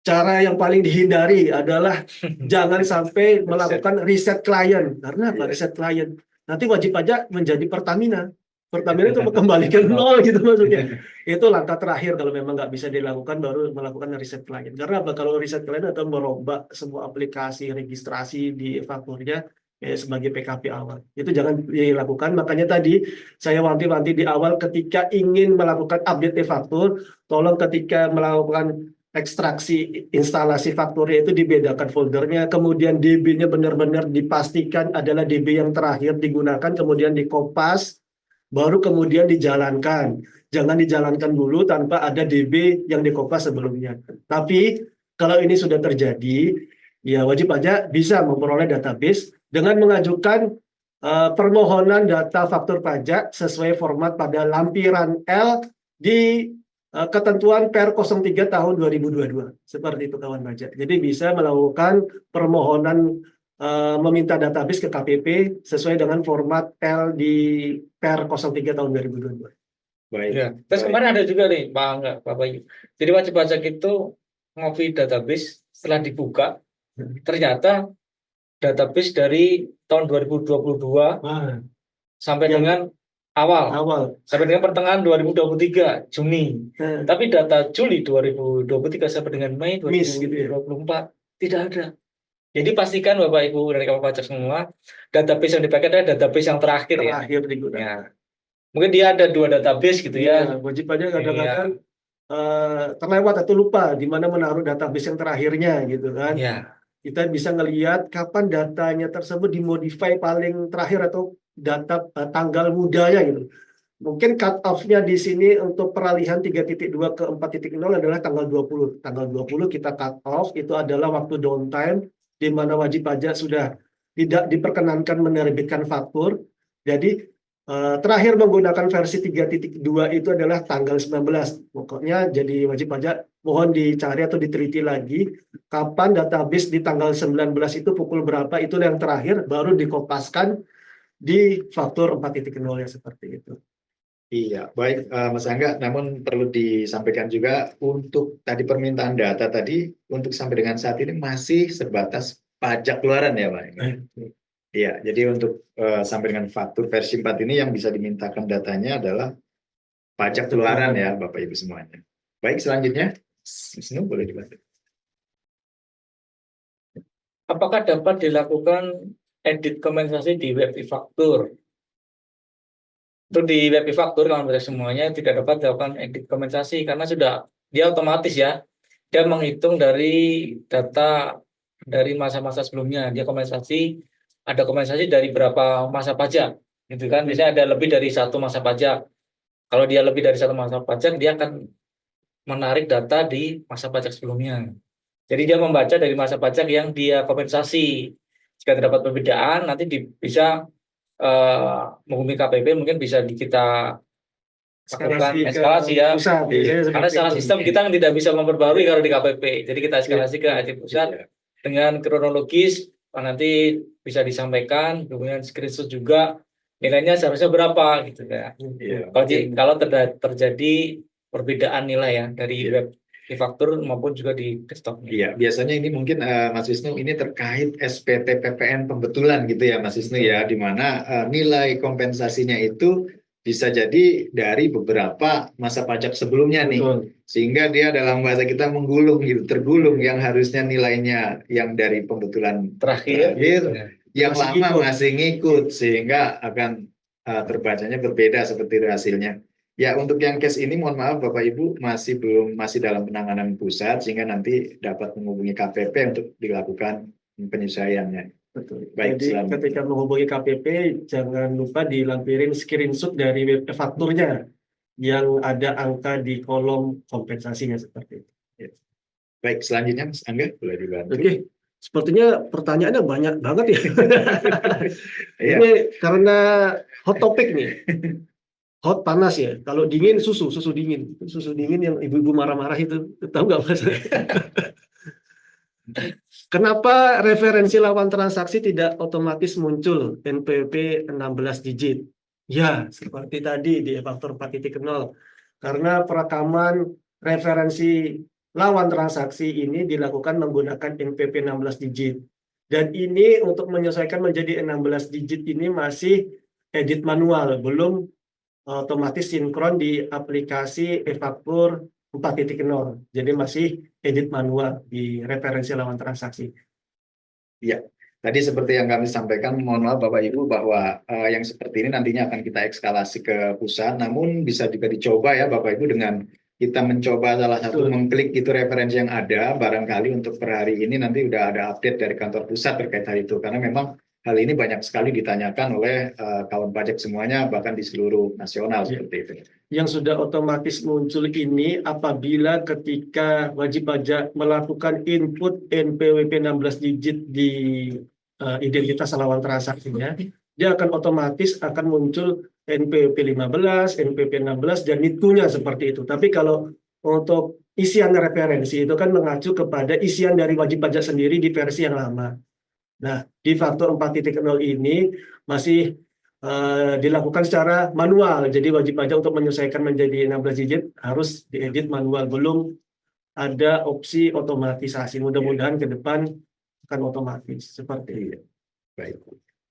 cara yang paling dihindari adalah jangan sampai melakukan riset klien. Karena apa? Riset klien. Nanti wajib pajak menjadi Pertamina. Pertamina itu kembalikan nol gitu maksudnya. Itu langkah terakhir kalau memang nggak bisa dilakukan baru melakukan riset klien. Karena apa? Kalau riset klien atau merombak semua aplikasi registrasi di e-fakturnya sebagai PKP awal. Itu jangan dilakukan. Makanya tadi saya wanti-wanti di awal ketika ingin melakukan update e-faktur, tolong ketika melakukan ekstraksi instalasi fakturnya itu dibedakan foldernya, kemudian DB-nya benar-benar dipastikan adalah DB yang terakhir digunakan, kemudian dikopas, baru kemudian dijalankan. Jangan dijalankan dulu tanpa ada DB yang dikopas sebelumnya. Tapi kalau ini sudah terjadi, ya wajib pajak bisa memperoleh database dengan mengajukan permohonan data faktur pajak sesuai format pada lampiran L di ketentuan Per 03 tahun 2022. Seperti itu kawan pajak. Jadi bisa melakukan permohonan meminta database ke KPP sesuai dengan format L di Per 03 tahun 2022. Baik. Ya. Terus kemarin ada juga nih Pak Bayu. Jadi wajib pajak itu ngopi database setelah dibuka ternyata database dari tahun 2022 sampai dengan awal sampai dengan pertengahan 2023 Juni. Tapi data Juli 2023 sampai dengan Mei 2024 tidak ada. Jadi pastikan Bapak Ibu dari kawan pajak semua, database yang dipakai adalah database yang terakhir ya. Terakhir digunakan. Ya. Mungkin dia ada 2 database gitu ya. Wajib pajak kadang-kadang terlewat atau lupa di mana menaruh database yang terakhirnya gitu kan. Ya. Kita bisa ngelihat kapan datanya tersebut dimodify paling terakhir atau data tanggal mudanya gitu. Mungkin cut off-nya di sini untuk peralihan 3.2 ke 4.0 adalah tanggal 20. Tanggal 20 kita cut off, itu adalah waktu downtime di mana wajib pajak sudah tidak diperkenankan menerbitkan faktur. Jadi terakhir menggunakan versi 3.2 itu adalah tanggal 19. Pokoknya jadi wajib pajak mohon dicari atau diteliti lagi kapan database di tanggal 19 itu pukul berapa, itu yang terakhir baru dikopaskan di faktur 4.0 ya seperti itu. Iya, baik Mas Angga, namun perlu disampaikan juga untuk tadi permintaan data tadi untuk sampai dengan saat ini masih sebatas pajak keluaran ya Pak? Iya, jadi untuk sampai dengan faktur versi 4 ini yang bisa dimintakan datanya adalah pajak keluaran ya Bapak Ibu semuanya. Baik, selanjutnya Wisnu boleh dibantu. Apakah dapat dilakukan edit kompensasi di web e-faktur? Untuk di web e-faktur kawan pajak semuanya tidak dapat dilakukan edit kompensasi karena sudah dia otomatis ya. Dia menghitung dari data dari masa-masa sebelumnya. Dia ada kompensasi dari berapa masa pajak, gitu kan? Misalnya ada lebih dari 1 masa pajak. Kalau dia lebih dari 1 masa pajak, dia akan menarik data di masa pajak sebelumnya. Jadi dia membaca dari masa pajak yang dia kompensasi. Jika terdapat perbedaan, nanti bisa menghubungi KPP, mungkin bisa kita lakukan eskalasi ya. Pusat, karena secara sistem kita tidak bisa memperbarui kalau di KPP. Jadi kita eskalasi ke IT pusat dengan kronologis. Nanti bisa disampaikan, kemudian screenshot juga nilainya seharusnya berapa gitu ya. Kalau terjadi perbedaan nilai ya dari web e-faktur maupun juga di desktopnya. Iya, biasanya ini mungkin Mas Wisnu ini terkait SPT PPN pembetulan gitu ya Mas Wisnu ya, di mana nilai kompensasinya itu bisa jadi dari beberapa masa pajak sebelumnya nih, Betul. sehingga dia dalam bahasa kita menggulung gitu, tergulung yang harusnya nilainya yang dari pembetulan Terakhir, yang Masih lama ngikut. masih ngikut, sehingga akan terbacanya berbeda seperti itu hasilnya. Ya, untuk yang case ini mohon maaf Bapak Ibu masih dalam penanganan pusat, sehingga nanti dapat menghubungi KPP untuk dilakukan penyesuaiannya. Betul. Baik, Jadi selamat. ketika menghubungi KPP, jangan lupa dilampirin screenshot dari web fakturnya yang ada angka di kolom kompensasinya seperti itu. Baik, selanjutnya Mas Angga boleh dibantu. Oke, sepertinya pertanyaannya banyak banget ya. Iya. Ini karena hot topic nih. Hot panas ya. Kalau dingin susu dingin. Susu dingin yang ibu-ibu marah-marah itu, tahu nggak Mas? Kenapa referensi lawan transaksi tidak otomatis muncul NPWP 16 digit? Ya, seperti tadi di e-faktur 4.0. Karena perekaman referensi lawan transaksi ini dilakukan menggunakan NPWP 16 digit. Dan ini untuk menyesuaikan menjadi 16 digit ini masih edit manual, belum otomatis sinkron di aplikasi e-faktur 4.0. Jadi masih edit manual di referensi lawan transaksi. Iya, tadi seperti yang kami sampaikan, mohon maaf Bapak Ibu bahwa yang seperti ini nantinya akan kita ekskalasi ke pusat, namun bisa juga dicoba ya Bapak Ibu dengan kita mencoba salah satu Betul. mengklik itu referensi yang ada, barangkali untuk per hari ini nanti udah ada update dari kantor pusat terkait hal itu, karena memang hal ini banyak sekali ditanyakan oleh kawan pajak semuanya, bahkan di seluruh nasional seperti itu. Yang sudah otomatis muncul ini apabila ketika wajib pajak melakukan input NPWP 16 digit di identitas lawan transaksinya, dia akan otomatis akan muncul NPWP 15, NPWP 16, dan NITU-nya seperti itu. Tapi kalau untuk isian referensi itu kan mengacu kepada isian dari wajib pajak sendiri di versi yang lama. Nah, di faktur 4.0 ini masih dilakukan secara manual. Jadi wajib pajak untuk menyesuaikan menjadi 16 digit harus diedit manual. Belum ada opsi otomatisasi. Mudah-mudahan ke depan akan otomatis. Seperti itu. Baik.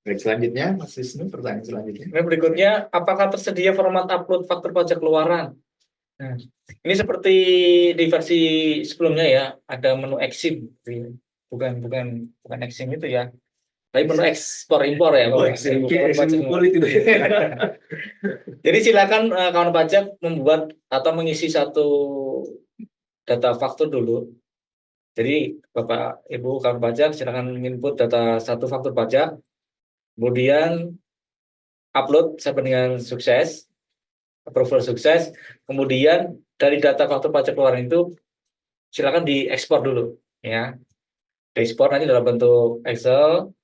Baik, selanjutnya Mas Wisnu, pertanyaan selanjutnya. Nah, berikutnya, apakah tersedia format upload faktur pajak keluaran? Nah, ini seperti di versi sebelumnya ya, ada menu eksim, bukan eksim itu ya, tapi menu ekspor impor ya. Oh, Kalau kulit itu. Jadi silakan kawan pajak membuat atau mengisi satu data faktur dulu. Jadi Bapak Ibu kawan pajak silakan input data satu faktur pajak. Kemudian upload sampai dengan sukses, approval sukses. Kemudian dari data faktur pajak keluaran itu silakan diekspor dulu, ya. Diekspor nanti dalam bentuk Excel.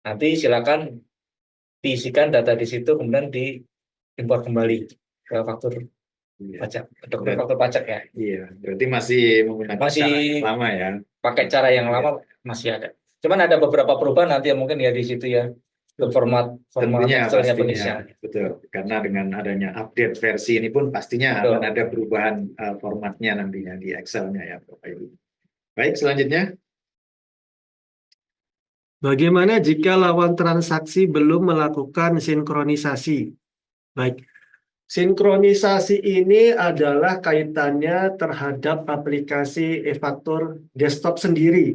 Nanti silakan diisikan data di situ, kemudian diimpor kembali ke faktur pajak, dokumen faktur pajak ya. Iya, berarti masih menggunakan cara yang lama ya. Pakai cara yang lama masih ada. Cuman ada beberapa perubahan nanti ya mungkin ya di situ ya. Untuk format Tentunya Excelnya pastinya, pengisian. betul. Karena dengan adanya update versi ini pun pastinya Betul. akan ada perubahan formatnya nantinya di Excel-nya ya, Bapak Ibu. Baik, selanjutnya. Bagaimana jika lawan transaksi belum melakukan sinkronisasi? Baik, sinkronisasi ini adalah kaitannya terhadap aplikasi e-faktur desktop sendiri.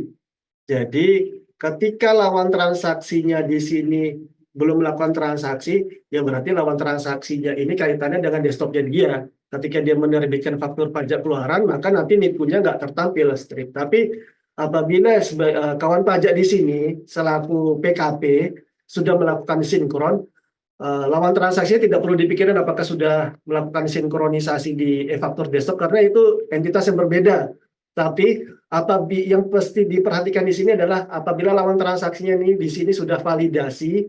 Jadi ketika lawan transaksinya di sini belum melakukan transaksi, ya berarti lawan transaksinya ini kaitannya dengan desktopnya dia. Ketika dia menerbitkan faktur pajak keluaran, maka nanti NITU-nya nggak tertampil strip. Tapi apabila kawan pajak di sini selaku PKP sudah melakukan sinkron, lawan transaksinya tidak perlu dipikirkan apakah sudah melakukan sinkronisasi di e-faktur desktop karena itu entitas yang berbeda. Tapi yang pasti diperhatikan di sini adalah apabila lawan transaksinya ini di sini sudah validasi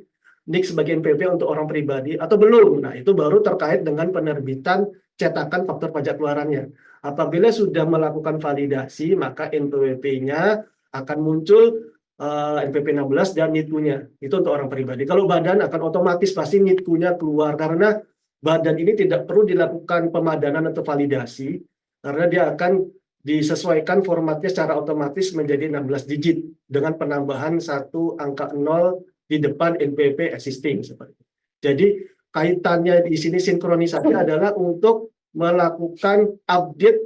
NIK sebagai NPWP untuk orang pribadi atau belum. Nah, itu baru terkait dengan penerbitan cetakan faktur pajak keluarannya. Apabila sudah melakukan validasi, maka NPWP-nya akan muncul NPWP 16 dan NITU-nya. Itu untuk orang pribadi. Kalau badan akan otomatis pasti NITU-nya keluar karena badan ini tidak perlu dilakukan pemadanan atau validasi karena dia akan disesuaikan formatnya secara otomatis menjadi 16 digit dengan penambahan satu angka 0 di depan NPWP existing seperti itu. Jadi kaitannya di sini sinkronisasi adalah untuk melakukan update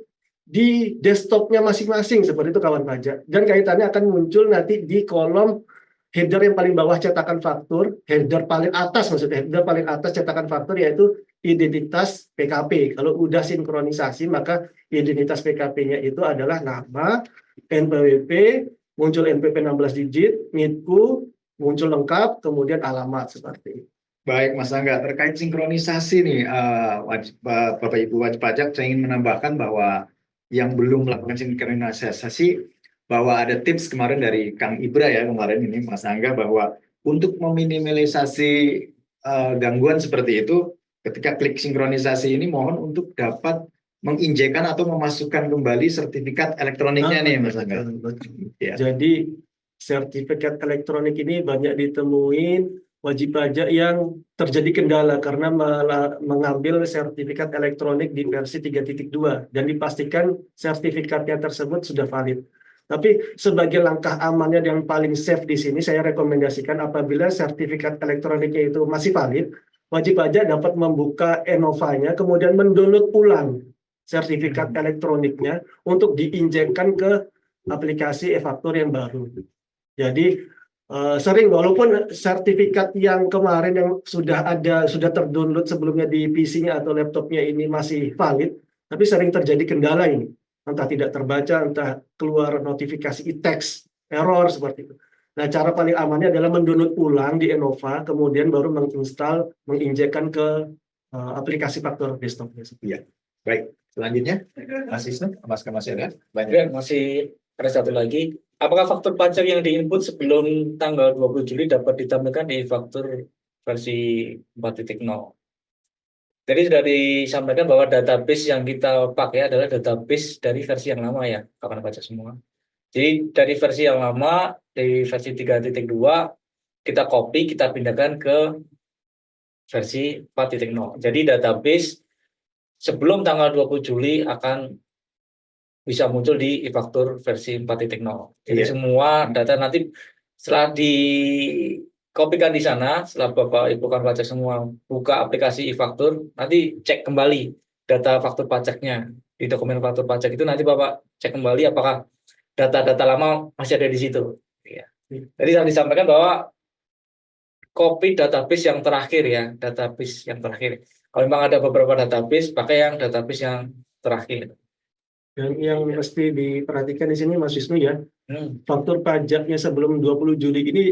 di desktopnya masing-masing seperti itu kawan pajak. Dan kaitannya akan muncul nanti di kolom header yang paling bawah cetakan faktur, header paling atas maksudnya, header paling atas cetakan faktur yaitu identitas PKP. Kalau udah sinkronisasi maka identitas PKP-nya itu adalah nama, NPWP, muncul NPWP 16 digit, NITKU, muncul lengkap, kemudian alamat seperti itu. Baik Mas Angga, terkait sinkronisasi nih, Bapak Ibu wajib pajak, saya ingin menambahkan bahwa yang belum melakukan sinkronisasi, bahwa ada tips kemarin dari Kang Ibra ya kemarin ini Mas Angga, bahwa untuk meminimalisasi gangguan seperti itu, ketika klik sinkronisasi ini mohon untuk dapat menginjekkan atau memasukkan kembali sertifikat elektroniknya nih Mas Angga. Ya. Jadi sertifikat elektronik ini banyak ditemuin wajib pajak yang terjadi kendala karena mengambil sertifikat elektronik di versi 3.2 dan dipastikan sertifikatnya tersebut sudah valid. Tapi sebagai langkah amannya yang paling safe di sini, saya rekomendasikan apabila sertifikat elektroniknya itu masih valid, wajib pajak dapat membuka Enova-nya, kemudian mendownload ulang sertifikat elektroniknya untuk diinjekkan ke aplikasi e-faktur yang baru. Jadi sering walaupun sertifikat yang kemarin yang sudah terdownload sebelumnya di PC-nya atau laptopnya ini masih valid, tapi sering terjadi kendala ini. Entah tidak terbaca, entah keluar notifikasi e-text, error seperti itu. Nah, cara paling amannya adalah mendownload ulang di Enova, kemudian baru menginstal, menginjekkan ke aplikasi faktur desktopnya. Iya. Baik, selanjutnya Mas Isnu, masih ada? Ya, masih ada satu lagi. Apakah faktur pajak yang diinput sebelum tanggal 20 Juli dapat ditampilkan di faktur versi 4.0? Jadi sudah disampaikan bahwa database yang kita pakai adalah database dari versi yang lama ya, kawan pajak semua. Jadi dari versi yang lama, dari versi 3.2, kita copy, kita pindahkan ke versi 4.0. Jadi database sebelum tanggal 20 Juli akan bisa muncul di e-faktur versi 4.0. Jadi semua data nanti setelah dikopikan di sana, setelah Bapak Ibu kan pajak semua buka aplikasi e-faktur, nanti cek kembali data faktur pajaknya di dokumen faktur pajak itu, nanti Bapak cek kembali apakah data-data lama masih ada di situ. Ya. Jadi saya disampaikan bahwa copy database yang terakhir ya, database yang terakhir. Kalau memang ada beberapa database, pakai yang database yang terakhir. Dan yang mesti diperhatikan di sini Mas Wisnu ya, faktur pajaknya sebelum 20 Juli ini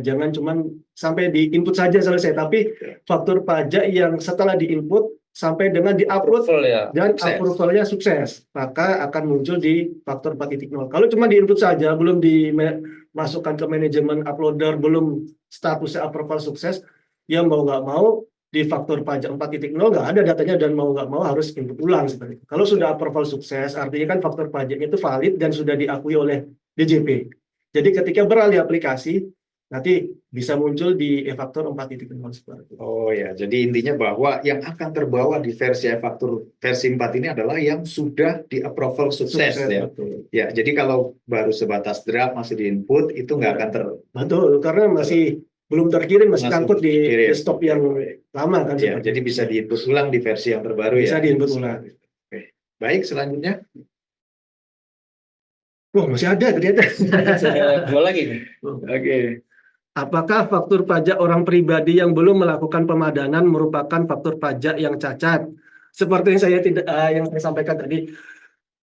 jangan cuma sampai di input saja selesai, tapi faktur pajak yang setelah di input sampai dengan di-upload dan approval-nya sukses, maka akan muncul di faktur 4.0. Kalau cuma di input saja, belum dimasukkan ke manajemen uploader, belum statusnya approval sukses, yang mau nggak mau di faktur pajak 4.0 nggak ada datanya dan mau nggak mau harus input ulang seperti itu. Kalau sudah approval sukses, artinya kan faktur pajaknya itu valid dan sudah diakui oleh DJP. Jadi ketika beralih aplikasi, nanti bisa muncul di e-faktur 4.0 seperti itu. Oh ya, jadi intinya bahwa yang akan terbawa di versi e-faktur versi 4 ini adalah yang sudah di approval sukses ya. Betul. Ya, jadi kalau baru sebatas draft masih di input itu nggak akan Betul, karena masih belum terkirim, masih kangkut di desktop yang lama kan. Ya, jadi bisa di-input ulang di versi yang terbaru bisa ya. di-input ulang. Oke. Baik, selanjutnya. Wah, masih ada ternyata. Dua lagi nih. Oke. Apakah faktur pajak orang pribadi yang belum melakukan pemadanan merupakan faktur pajak yang cacat? Seperti yang saya sampaikan tadi,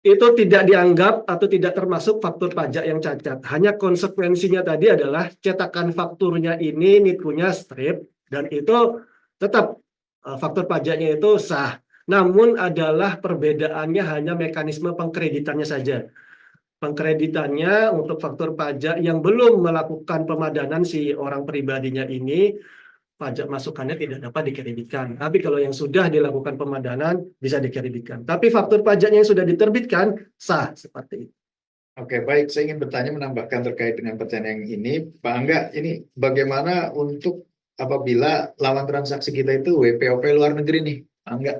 itu tidak dianggap atau tidak termasuk faktur pajak yang cacat. Hanya konsekuensinya tadi adalah cetakan fakturnya ini NITKU-nya strip, dan itu tetap faktur pajaknya itu sah. Namun adalah perbedaannya hanya mekanisme pengkreditannya saja. Pengkreditannya untuk faktur pajak yang belum melakukan pemadanan si orang pribadinya ini, pajak masukannya tidak dapat dikreditkan. Tapi kalau yang sudah dilakukan pemadanan bisa dikreditkan. Tapi faktur pajaknya yang sudah diterbitkan sah seperti itu. Oke, baik. Saya ingin bertanya menambahkan terkait dengan pertanyaan ini, Pak Angga. Ini bagaimana untuk apabila lawan transaksi kita itu WPOP luar negeri nih, Pak Angga?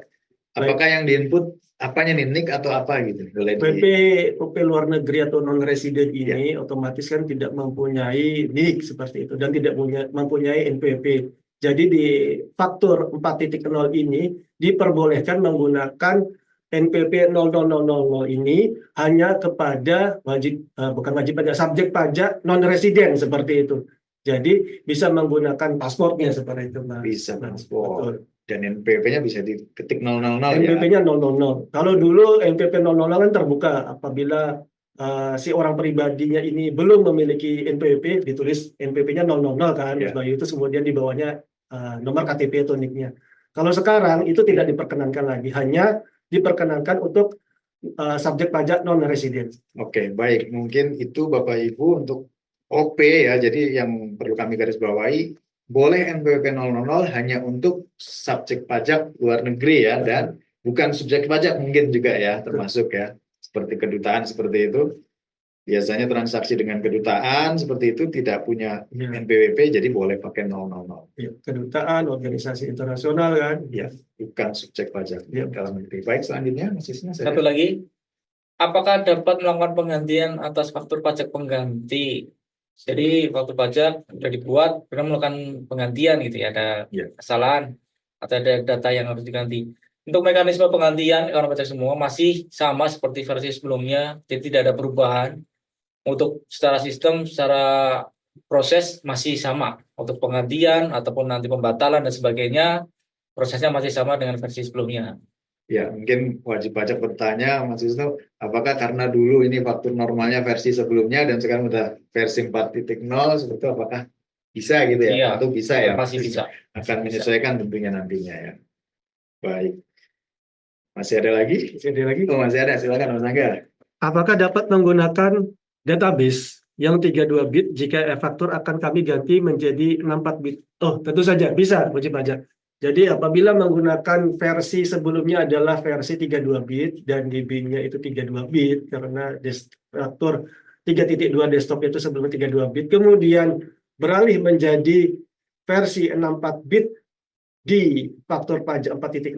Apakah yang diinput apanya nih, NIK atau apa gitu? Boleh PP luar negeri atau non resident ini otomatis kan tidak mempunyai NIK seperti itu dan tidak mempunyai NPWP. Jadi di faktur 4.0 ini diperbolehkan menggunakan NPWP 00000 ini hanya kepada bukan wajib pajak, subjek pajak non resident seperti itu. Jadi bisa menggunakan pasportnya seperti itu, Mas. Bisa Nah, paspor. betul. Dan NPWP-nya bisa diketik 000 ya. NPWP-nya 000. Kalau dulu NPWP 000 kan terbuka apabila si orang pribadinya ini belum memiliki NPWP, ditulis NPWP-nya 000 kan, Ya. Mas Bayu, itu kemudian di bawahnya nomor KTP atau NIK-nya. Kalau sekarang itu tidak diperkenankan lagi, hanya diperkenankan untuk subjek pajak non resident. Oke, baik. Mungkin itu Bapak Ibu untuk OP ya. Jadi yang perlu kami garis bawahi, boleh NPWP 000 hanya untuk subjek pajak luar negeri ya, dan bukan subjek pajak mungkin juga ya, termasuk ya. Seperti kedutaan seperti itu. Biasanya transaksi dengan kedutaan seperti itu tidak punya NPWP, jadi boleh pakai 000. Ya, kedutaan, organisasi internasional kan. Ya, bukan subjek pajak Ya. dalam negeri. Baik, selanjutnya Mas Isna. Satu lagi, apakah dapat melakukan penggantian atas faktur pajak pengganti? Jadi faktur pajak sudah dibuat, kita melakukan penggantian gitu ya, ada Ya. kesalahan atau ada data yang harus diganti. Untuk mekanisme penggantian orang pajak semua masih sama seperti versi sebelumnya, jadi tidak ada perubahan. Untuk secara sistem, secara proses masih sama. Untuk penggantian ataupun nanti pembatalan dan sebagainya, prosesnya masih sama dengan versi sebelumnya. Ya, mungkin wajib pajak bertanya, Mas Wisnu, apakah karena dulu ini faktur normalnya versi sebelumnya dan sekarang udah versi 4.0 seperti itu, apakah bisa gitu ya? Iya, Tentu bisa ya. masih bisa. Akan menyesuaikan tentunya nantinya ya. Baik. Masih ada lagi? Masih ada lagi? Oh, masih ada. Silakan Mas Angga. Apakah dapat menggunakan database yang 32 bit jika e-faktur akan kami ganti menjadi 64 bit? Oh, tentu saja bisa wajib pajak. Jadi apabila menggunakan versi sebelumnya adalah versi 32 bit dan DB-nya itu 32 bit karena faktur 3.2 desktop itu sebelumnya 32 bit, kemudian beralih menjadi versi 64 bit di faktur pajak 4.0,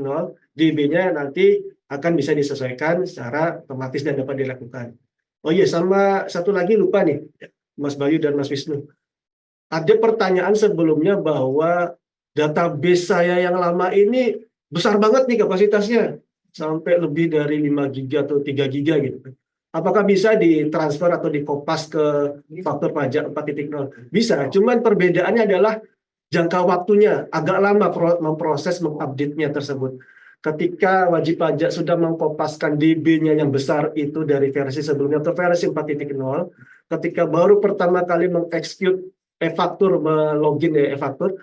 DB-nya nanti akan bisa disesuaikan secara otomatis dan dapat dilakukan. Oh iya, sama satu lagi lupa nih, Mas Bayu dan Mas Wisnu. Ada pertanyaan sebelumnya bahwa database saya yang lama ini besar banget nih kapasitasnya, sampai lebih dari 5 giga atau 3 giga gitu. Apakah bisa ditransfer atau dikopas ke faktur pajak 4.0? Bisa, cuman perbedaannya adalah jangka waktunya agak lama memproses mengupdate-nya tersebut. Ketika wajib pajak sudah mengkopaskan DB-nya yang besar itu dari versi sebelumnya atau versi 4.0, ketika baru pertama kali mengeksekut e-faktur, melogin e-faktur,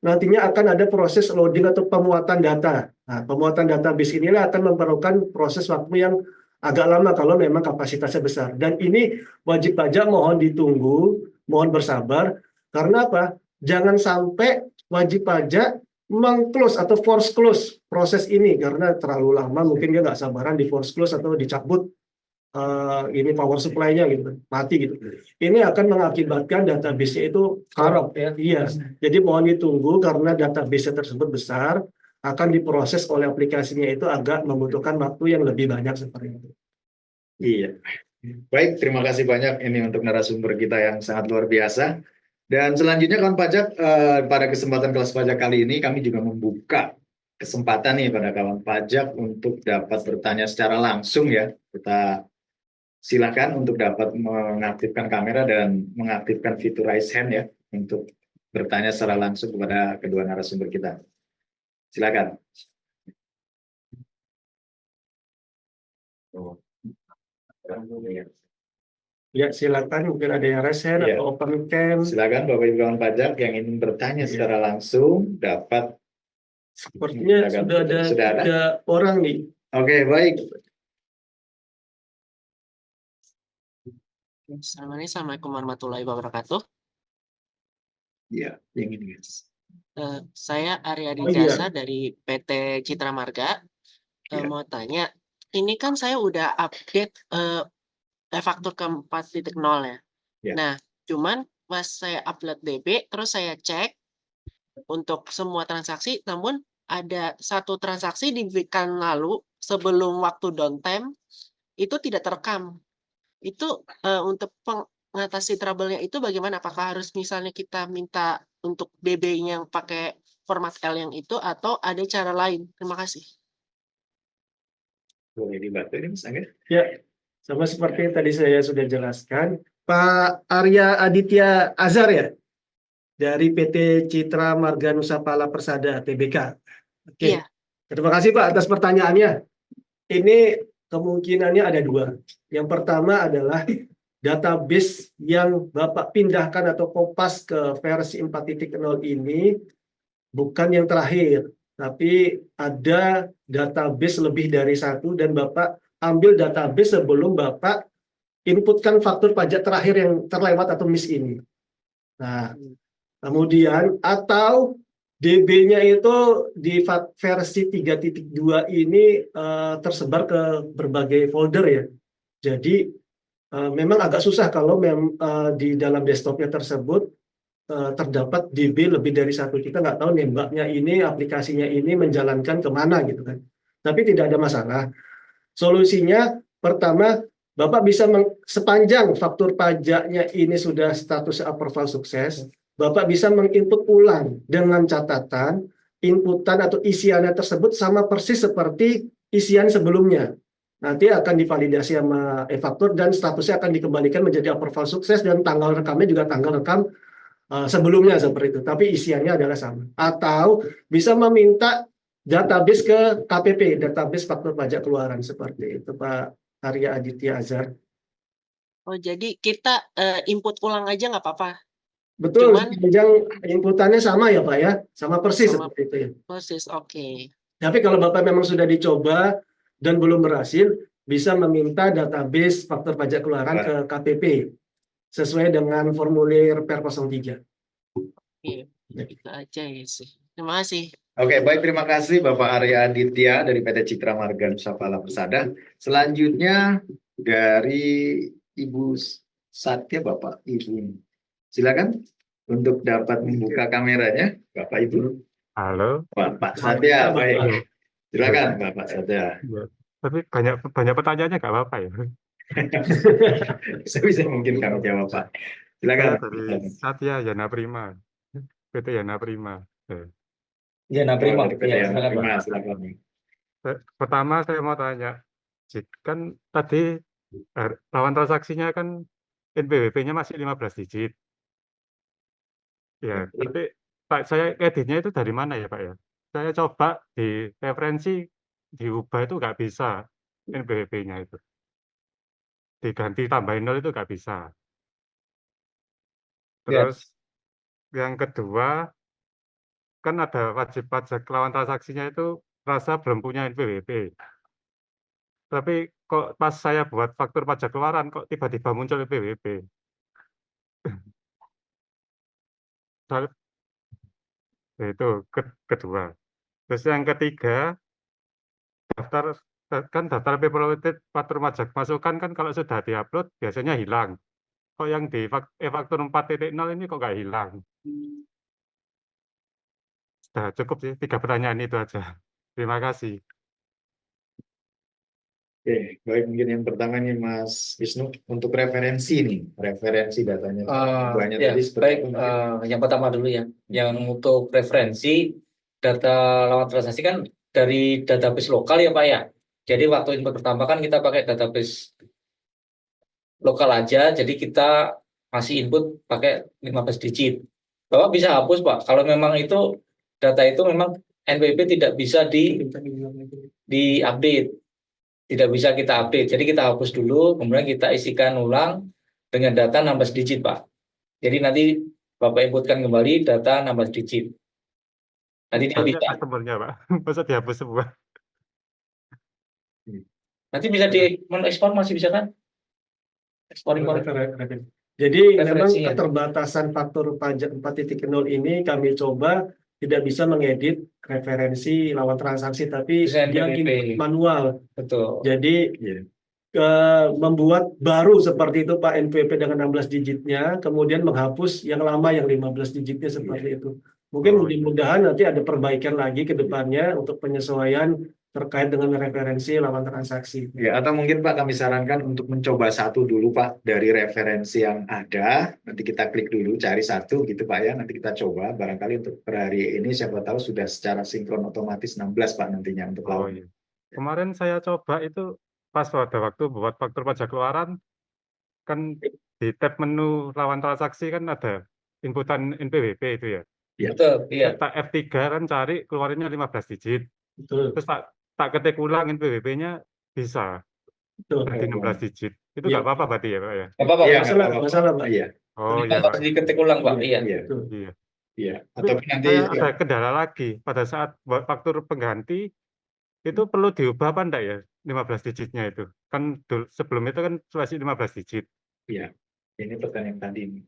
nantinya akan ada proses loading atau pemuatan data. Nah, pemuatan database inilah akan memerlukan proses waktu yang agak lama kalau memang kapasitasnya besar. Dan ini wajib pajak mohon ditunggu, mohon bersabar, karena apa? Jangan sampai wajib pajak meng-close atau force close proses ini karena terlalu lama, mungkin dia nggak sabaran di force close atau dicabut ini power supply-nya gitu, mati gitu. Ini akan mengakibatkan database-nya itu korup ya. Iya. Jadi mohon ditunggu karena database tersebut besar, akan diproses oleh aplikasinya itu agak membutuhkan waktu yang lebih banyak seperti itu. Iya. Baik, terima kasih banyak ini untuk narasumber kita yang sangat luar biasa. Dan selanjutnya kawan pajak, pada kesempatan kelas pajak kali ini kami juga membuka kesempatan nih pada kawan pajak untuk dapat bertanya secara langsung ya. Kita silakan untuk dapat mengaktifkan kamera dan mengaktifkan fitur raise hand ya untuk bertanya secara langsung kepada kedua narasumber kita. Silakan. Ya, silakan, mungkin ada yang raise hand Iya. atau open cam. Silakan Bapak Ibu kawan pajak yang ingin bertanya secara langsung dapat. Sepertinya Silakan. sudah ada orang nih. Oke, baik. Assalamualaikum warahmatullahi wabarakatuh. Iya, yang ini guys. Saya Arya Oh, iya. Dijasa dari PT Citra Marga. Iya. Mau tanya, ini kan saya udah update e-faktur ke 4.0 ya. Iya. Nah, cuman pas saya upload DB, terus saya cek untuk semua transaksi, namun ada satu transaksi di weekend lalu sebelum waktu downtime itu tidak terekam. Itu untuk mengatasi trouble-nya itu bagaimana? Apakah harus misalnya kita minta untuk DB-nya yang pakai format L yang itu atau ada cara lain? Terima kasih. Boleh dibantu ini Mas Angga? Ya, sama seperti yang tadi saya sudah jelaskan, Pak Arya Aditya Azhar ya, dari PT Citra Marga Nusapala Persada Tbk. Oke, Iya. terima kasih Pak atas pertanyaannya. Ini kemungkinannya ada dua. Yang pertama adalah database yang Bapak pindahkan atau kopas ke versi 4.0 ini bukan yang terakhir, tapi ada database lebih dari satu dan Bapak ambil database sebelum Bapak inputkan faktur pajak terakhir yang terlewat atau miss ini. Nah, kemudian atau DB-nya itu di versi 3.2 ini tersebar ke berbagai folder ya. Jadi memang agak susah kalau di dalam desktopnya tersebut terdapat DB lebih dari satu. Kita nggak tahu nembaknya ini, aplikasinya ini menjalankan kemana gitu kan. Tapi tidak ada masalah. Solusinya pertama, Bapak bisa sepanjang faktur pajaknya ini sudah status approval sukses, Bapak bisa menginput ulang dengan catatan inputan atau isiannya tersebut sama persis seperti isian sebelumnya. Nanti akan divalidasi sama e-faktur dan statusnya akan dikembalikan menjadi approval sukses dan tanggal rekamnya juga tanggal rekam sebelumnya seperti itu. Tapi isiannya adalah sama. Atau bisa meminta database ke KPP, database faktur pajak keluaran seperti itu, Pak Arya Aditya Azhar. Oh, jadi kita input ulang aja nggak apa-apa? Betul, Cuman sepanjang inputannya sama ya Pak ya, sama persis sama seperti itu ya. proses, oke. Tapi kalau Bapak memang sudah dicoba dan belum berhasil, bisa meminta database faktur pajak keluaran ke KPP sesuai dengan formulir Per 03. Oke, itu aja ya sih. Terima kasih. Oke, baik, terima kasih Bapak Arya Aditya dari PT Citra Marga Nusapala Persada. Selanjutnya dari Ibu Satya, Bapak Ibu. Silakan untuk dapat membuka kameranya, Bapak Ibu. Halo. Pak Satya, baik. Silakan Bapak Satya. Ya. Tapi banyak pertanyaannya nggak apa-apa ya. Bisa mungkin kami jawab Pak. Silakan. Saya dari Satya Yana Prima, PT Yana Prima. Yana Prima. Dari PT Ya, Yana silakan, Pak. Prima, silakan. Pertama saya mau tanya, kan tadi lawan transaksinya kan NPWP-nya masih 15 digit. Ya, tapi Pak, saya editnya itu dari mana ya Pak ya? Saya coba di referensi diubah itu nggak bisa NPWP-nya itu. Diganti tambahin 0 itu nggak bisa. Terus yang kedua, kan ada wajib pajak lawan transaksinya itu rasa belum punya NPWP. Tapi kok pas saya buat faktur pajak keluaran kok tiba-tiba muncul NPWP. Itu kedua. Terus yang ketiga, daftar paperweight faktur pajak masukan kan kalau sudah diupload biasanya hilang. Kok yang di e-faktur 4.0 ini kok nggak hilang? Sudah cukup sih, 3 pertanyaan itu aja. Terima kasih. Oke, baik, mungkin yang pertama nih Mas Wisnu untuk referensi nih, referensi datanya. Banyak Ya, tadi seperti baik. apa? Yang pertama dulu ya, yang untuk referensi data lawan transaksi kan dari database lokal ya Pak ya. Jadi waktu input pertama kan kita pakai database lokal aja, jadi kita masih input pakai 15 digit. Bapak bisa hapus Pak, kalau memang itu data itu memang NPWP tidak bisa di-update. Tidak bisa kita update, jadi kita hapus dulu, kemudian kita isikan ulang dengan data 16 digit Pak. Jadi nanti Bapak inputkan kembali data 16 digit. Nanti dia bisa. Customer-nya Pak, masa dihapus semua? Nanti bisa ekspor masih bisa kan? Ekspor. Jadi memang Referensinya. keterbatasan faktur pajak 4.0 ini kami coba tidak bisa mengedit referensi lawan transaksi, tapi Bisa dia NPWP. manual. Betul. Jadi membuat baru seperti itu Pak NPWP dengan 16 digitnya, kemudian menghapus yang lama yang 15 digitnya seperti itu. Mungkin mudah-mudahan nanti ada perbaikan lagi ke depannya untuk penyesuaian terkait dengan referensi lawan transaksi. Ya, atau mungkin Pak kami sarankan untuk mencoba satu dulu Pak dari referensi yang ada. Nanti kita klik dulu cari satu gitu Pak ya. Nanti kita coba. Barangkali untuk per hari ini siapa tahu sudah secara sinkron otomatis 16 Pak nantinya untuk Oh lawan. iya. Kemarin saya coba itu pas pada waktu buat faktur pajak keluaran, kan di tab menu lawan transaksi kan ada inputan NPWP itu ya. Betul, iya. Tak F3 kan cari keluarnya 15 digit. Betul, Terus tak ketik ulang NPWP-nya bisa betul. jadi 16 digit. Itu Iya. nggak apa-apa berarti ya Pak ya? Nggak apa-apa, Iya, Pak. masalah, nggak masalah, apa-apa. Pak. Iya, Oh Cuma iya Pak. harus diketik ulang, Pak. Iya. iya, Betul. Iya. iya. Tapi Ataupun nanti saya ada kendala lagi pada saat buat faktur pengganti itu perlu diubah apa enggak ya 15 digitnya itu? Kan sebelum itu kan masih 15 digit. Iya, ini pertanyaan tadi nih,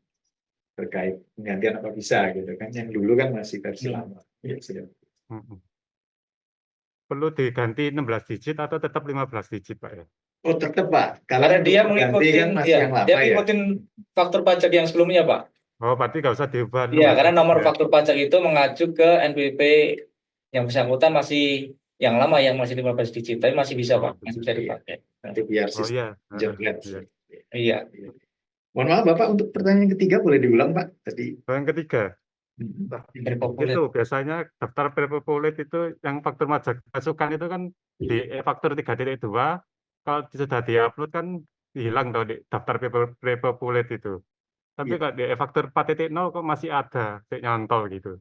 terkait penggantian apa bisa gitu kan. Yang dulu kan masih versi Iya. lama. Ya, sudah. Mm-mm. Perlu diganti 16 digit atau tetap 15 digit Pak ya? Oh tetap Pak, Karena untuk dia pengganti mengikuti, kan masih yang lama dia ya. mengikuti faktur pajak yang sebelumnya, Pak. Oh berarti nggak usah diubah Iya, 16 karena digit nomor ya? faktur pajak itu mengacu ke NPWP yang bersangkutan masih yang lama, yang masih 15 digit, tapi masih bisa, Oh, Pak, masih bisa dipakai. Nanti biar Oh sistem iya. jebret. Iya. Iya. Mohon maaf Bapak, untuk pertanyaan yang ketiga boleh diulang Pak tadi. Yang ketiga, Populer. itu biasanya daftar prepopulat itu yang faktur pajak masukan itu kan di faktur 3.2 kalau sudah diupload kan hilang tau di daftar prepopulat itu. Tapi Iya. kalau di faktur 4.0 kok masih ada nyantol gitu.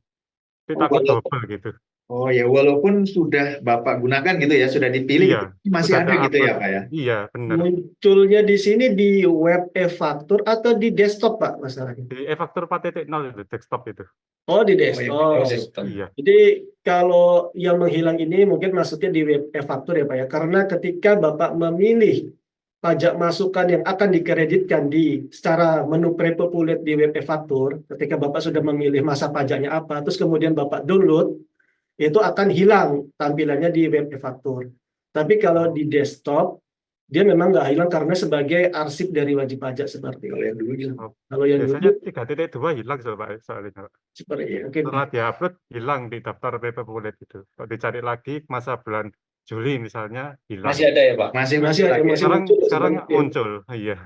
Tapi Oh, takut walaupun- double gitu. Oh ya, walaupun sudah Bapak gunakan gitu ya, sudah dipilih, Iya, masih sudah ada gitu ya upload. Pak ya? Iya, benar. Munculnya di sini di web e-faktur atau di desktop, Pak, masalahnya? Di faktur 4.0 itu desktop itu. Oh, di iya. desktop. Oh, Desktop. Iya. Jadi kalau yang menghilang ini mungkin maksudnya di web e-faktur ya Pak ya. Karena ketika Bapak memilih pajak masukan yang akan dikreditkan di secara menu prepopulat di web e-faktur, ketika Bapak sudah memilih masa pajaknya apa, terus kemudian Bapak download, itu akan hilang tampilannya di web e-faktur. Tapi kalau di desktop, dia memang nggak hilang karena sebagai arsip dari wajib pajak seperti Kalau itu. yang dulu gitu. Kalau yang Biasanya dulu 3.2 hilang soalnya. seperti Iya. mungkin Setelah diupload hilang di daftar prepopulat itu. Kalau dicari lagi masa bulan Juli misalnya hilang. Masih ada ya, Pak? Masih masih ada, lagi. masih Sekarang muncul sekarang seperti itu. muncul. Iya.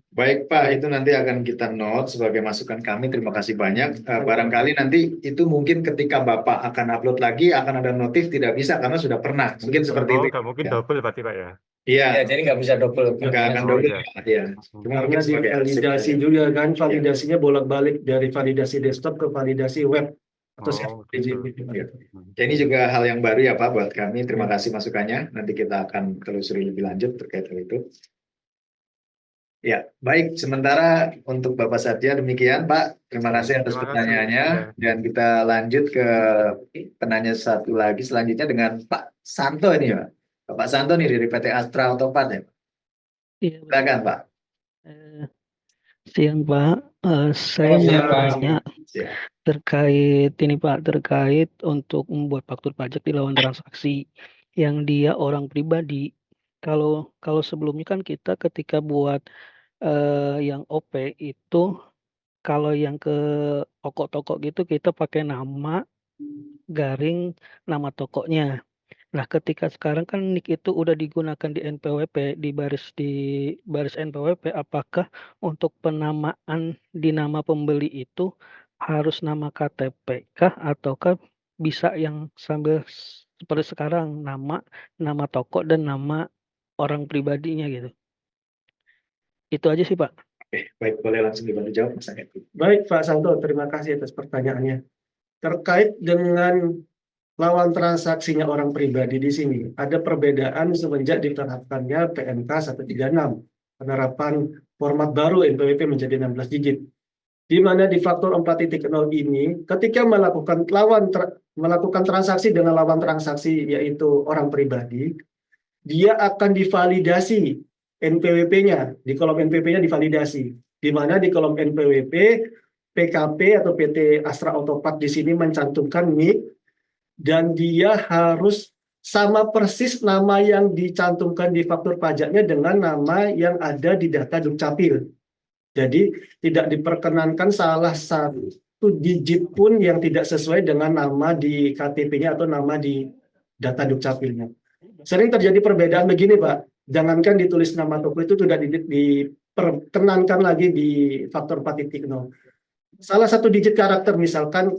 Baik Pak, itu nanti akan kita note sebagai masukan kami. Terima kasih banyak. Barangkali nanti itu mungkin ketika Bapak akan upload lagi akan ada notif tidak bisa karena sudah pernah. Mungkin seperti Oh, itu. nggak mungkin Ya. double berarti Pak ya. Iya, Ya, jadi nggak bisa double. nggak akan Oh, double. iya. Ya. Cuma Karena mungkin sebagai arsip divalidasi ya. juga kan, validasinya bolak-balik dari validasi desktop ke validasi web atau Oh, gitu. Iya. Ya, ini juga hal yang baru ya Pak buat kami. Terima kasih masukannya. Nanti kita akan telusuri lebih lanjut terkait hal itu. Ya, baik. Sementara untuk Bapak Satya demikian Pak. Terima kasih atas Terima kasih. pertanyaannya. Ya. Dan kita lanjut ke penanya satu lagi selanjutnya dengan Pak Santo ini Pak. Pak Santo nih dari PT Astra Autopart ya. Iya, Silakan Pak. siang Pak. Saya Siang, mau Pak. tanya Ya. terkait ini Pak, terkait untuk membuat faktur pajak di lawan transaksi yang dia orang pribadi. Kalau sebelumnya kan kita ketika buat yang OP itu kalau yang ke toko-toko gitu kita pakai nama garing nama tokonya. Nah, ketika sekarang kan NIK itu udah digunakan di NPWP di baris NPWP, apakah untuk penamaan di nama pembeli itu harus nama KTP kah ataukah bisa yang sambil seperti sekarang nama toko dan nama orang pribadinya gitu. Itu aja sih Pak. Oke, baik. Boleh langsung dibantu jawab Mas Angget. Baik Pak Santo, terima kasih atas pertanyaannya. Terkait dengan lawan transaksinya orang pribadi di sini, ada perbedaan semenjak diterapkannya PMK 136, penerapan format baru NPWP menjadi 16 digit. Di mana di faktor 4.0 ini, ketika melakukan transaksi dengan lawan transaksi yaitu orang pribadi, dia akan divalidasi NPWP-nya, di kolom NPWP-nya divalidasi, di mana di kolom NPWP PKP atau PT Astra Autopart di sini mencantumkan NIK dan dia harus sama persis nama yang dicantumkan di faktur pajaknya dengan nama yang ada di data Dukcapil. Jadi tidak diperkenankan salah satu digit pun yang tidak sesuai dengan nama di KTP-nya atau nama di data Dukcapilnya. Sering terjadi perbedaan begini, Pak. Jangankan ditulis nama toko itu sudah diperkenankan lagi di faktor 4.0. Salah satu digit karakter misalkan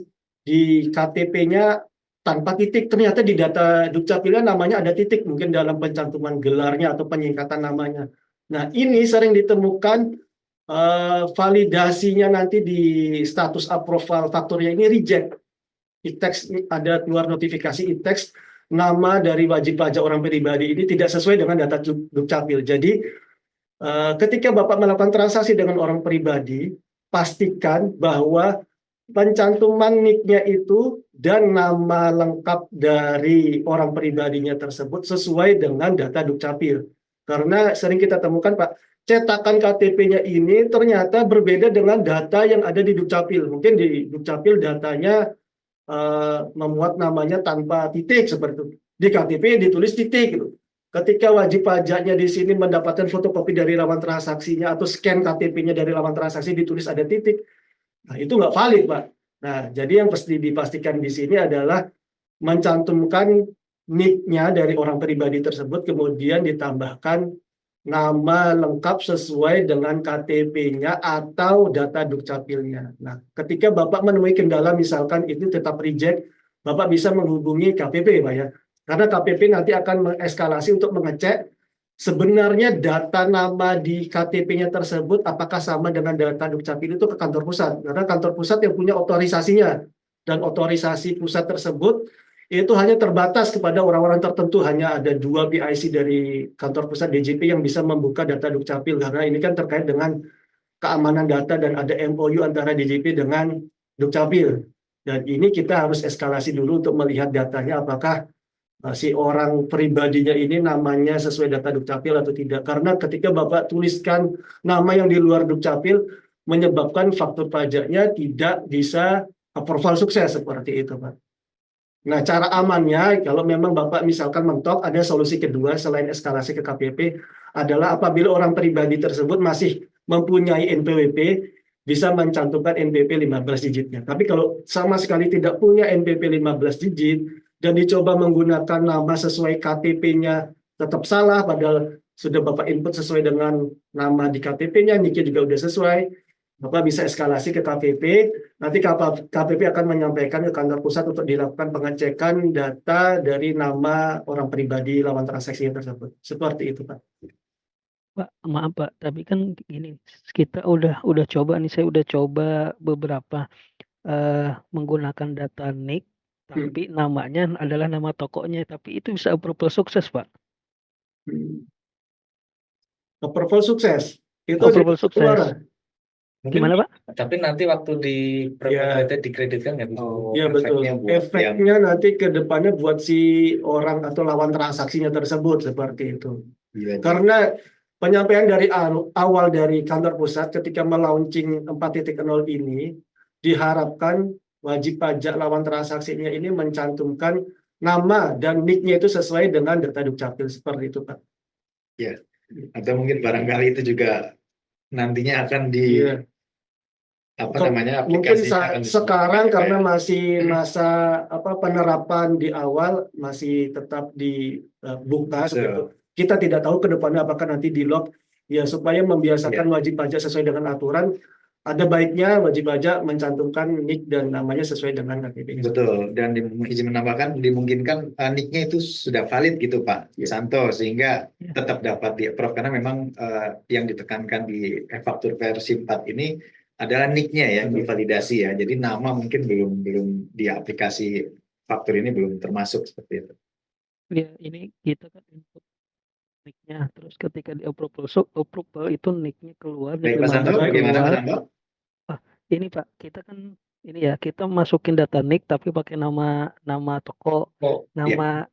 di KTP-nya tanpa titik, ternyata di data Dukcapilnya namanya ada titik, mungkin dalam pencantuman gelarnya atau penyingkatan namanya. Nah, ini sering ditemukan validasinya nanti di status approval faktornya ini reject. E-text ada keluar notifikasi e-text, nama dari wajib pajak orang pribadi ini tidak sesuai dengan data Dukcapil. Jadi ketika Bapak melakukan transaksi dengan orang pribadi, pastikan bahwa pencantuman NIK-nya itu dan nama lengkap dari orang pribadinya tersebut sesuai dengan data Dukcapil. Karena sering kita temukan, Pak, cetakan KTP-nya ini ternyata berbeda dengan data yang ada di Dukcapil. Mungkin di Dukcapil datanya memuat namanya tanpa titik seperti itu. Di KTP ditulis titik gitu. Ketika wajib pajaknya di sini mendapatkan fotokopi dari laman transaksinya atau scan KTP-nya dari laman transaksi ditulis ada titik. Nah, itu nggak valid, Pak. Nah, jadi yang pasti dipastikan di sini adalah mencantumkan NIK-nya dari orang pribadi tersebut, kemudian ditambahkan nama lengkap sesuai dengan KTP-nya atau data Dukcapilnya. Nah, ketika Bapak menemui kendala misalkan itu tetap reject, Bapak bisa menghubungi KPP, Pak ya. Karena KPP nanti akan mengeskalasi untuk mengecek sebenarnya data nama di KTP-nya tersebut apakah sama dengan data Dukcapil itu ke kantor pusat. Karena kantor pusat yang punya otorisasinya. Dan otorisasi pusat tersebut itu hanya terbatas kepada orang-orang tertentu, hanya ada 2 PIC dari kantor pusat DJP yang bisa membuka data Dukcapil, karena ini kan terkait dengan keamanan data dan ada MOU antara DJP dengan Dukcapil. Dan ini kita harus eskalasi dulu untuk melihat datanya apakah si orang pribadinya ini namanya sesuai data Dukcapil atau tidak. Karena ketika Bapak tuliskan nama yang di luar Dukcapil menyebabkan faktur pajaknya tidak bisa approval sukses seperti itu, Pak. Nah, cara amannya, kalau memang Bapak misalkan mentok, ada solusi kedua selain eskalasi ke KPP, adalah apabila orang pribadi tersebut masih mempunyai NPWP, bisa mencantumkan NPWP 15 digitnya. Tapi kalau sama sekali tidak punya NPWP 15 digit, dan dicoba menggunakan nama sesuai KTP-nya tetap salah, padahal sudah Bapak input sesuai dengan nama di KTP-nya, NIK-nya juga sudah sesuai, Bapak bisa eskalasi ke KPP, nanti KPP akan menyampaikan ke kantor pusat untuk dilakukan pengecekan data dari nama orang pribadi lawan transaksi tersebut. Seperti itu, Pak. Pak, maaf Pak, tapi kan gini, kita udah coba nih, saya udah coba beberapa menggunakan data NIK, tapi namanya adalah nama tokonya, tapi itu bisa approval sukses, Pak. Approval sukses. Itu Approval sukses. Gimana, Pak? Tapi nanti waktu di probability dikreditkan nggak bisa. Iya, betul. Efeknya nanti ke depannya buat si orang atau lawan transaksinya tersebut seperti itu. Iya. Karena penyampaian dari awal dari kantor pusat ketika melaunching 4.0 ini diharapkan wajib pajak lawan transaksinya ini mencantumkan nama dan NIK-nya itu sesuai dengan data Dukcapil seperti itu, Pak. Ya. Atau mungkin barangkali itu juga nantinya akan di mungkin sekarang karena masih masa penerapan di awal masih tetap dibuka seperti itu. Kita tidak tahu ke depannya apakah nanti di lock ya, supaya membiasakan wajib pajak sesuai dengan aturan. Ada baiknya wajib pajak mencantumkan NIK dan namanya sesuai dengan KTP. Betul, dan izin menambahkan dimungkinkan NIK-nya itu sudah valid gitu Pak Santo, sehingga tetap dapat di-approve, karena memang yang ditekankan di faktur versi 4 ini adalah NIK-nya ya, divalidasi ya. Jadi nama mungkin belum di aplikasi faktur ini belum termasuk seperti itu. Ya, ini kita kan input NIK-nya, terus ketika di approval itu NIK-nya keluar. Baik, Pak Santo, bagaimana Pak Santo? Ini Pak, kita kan ini ya, kita masukin data NIK tapi pakai nama toko, nama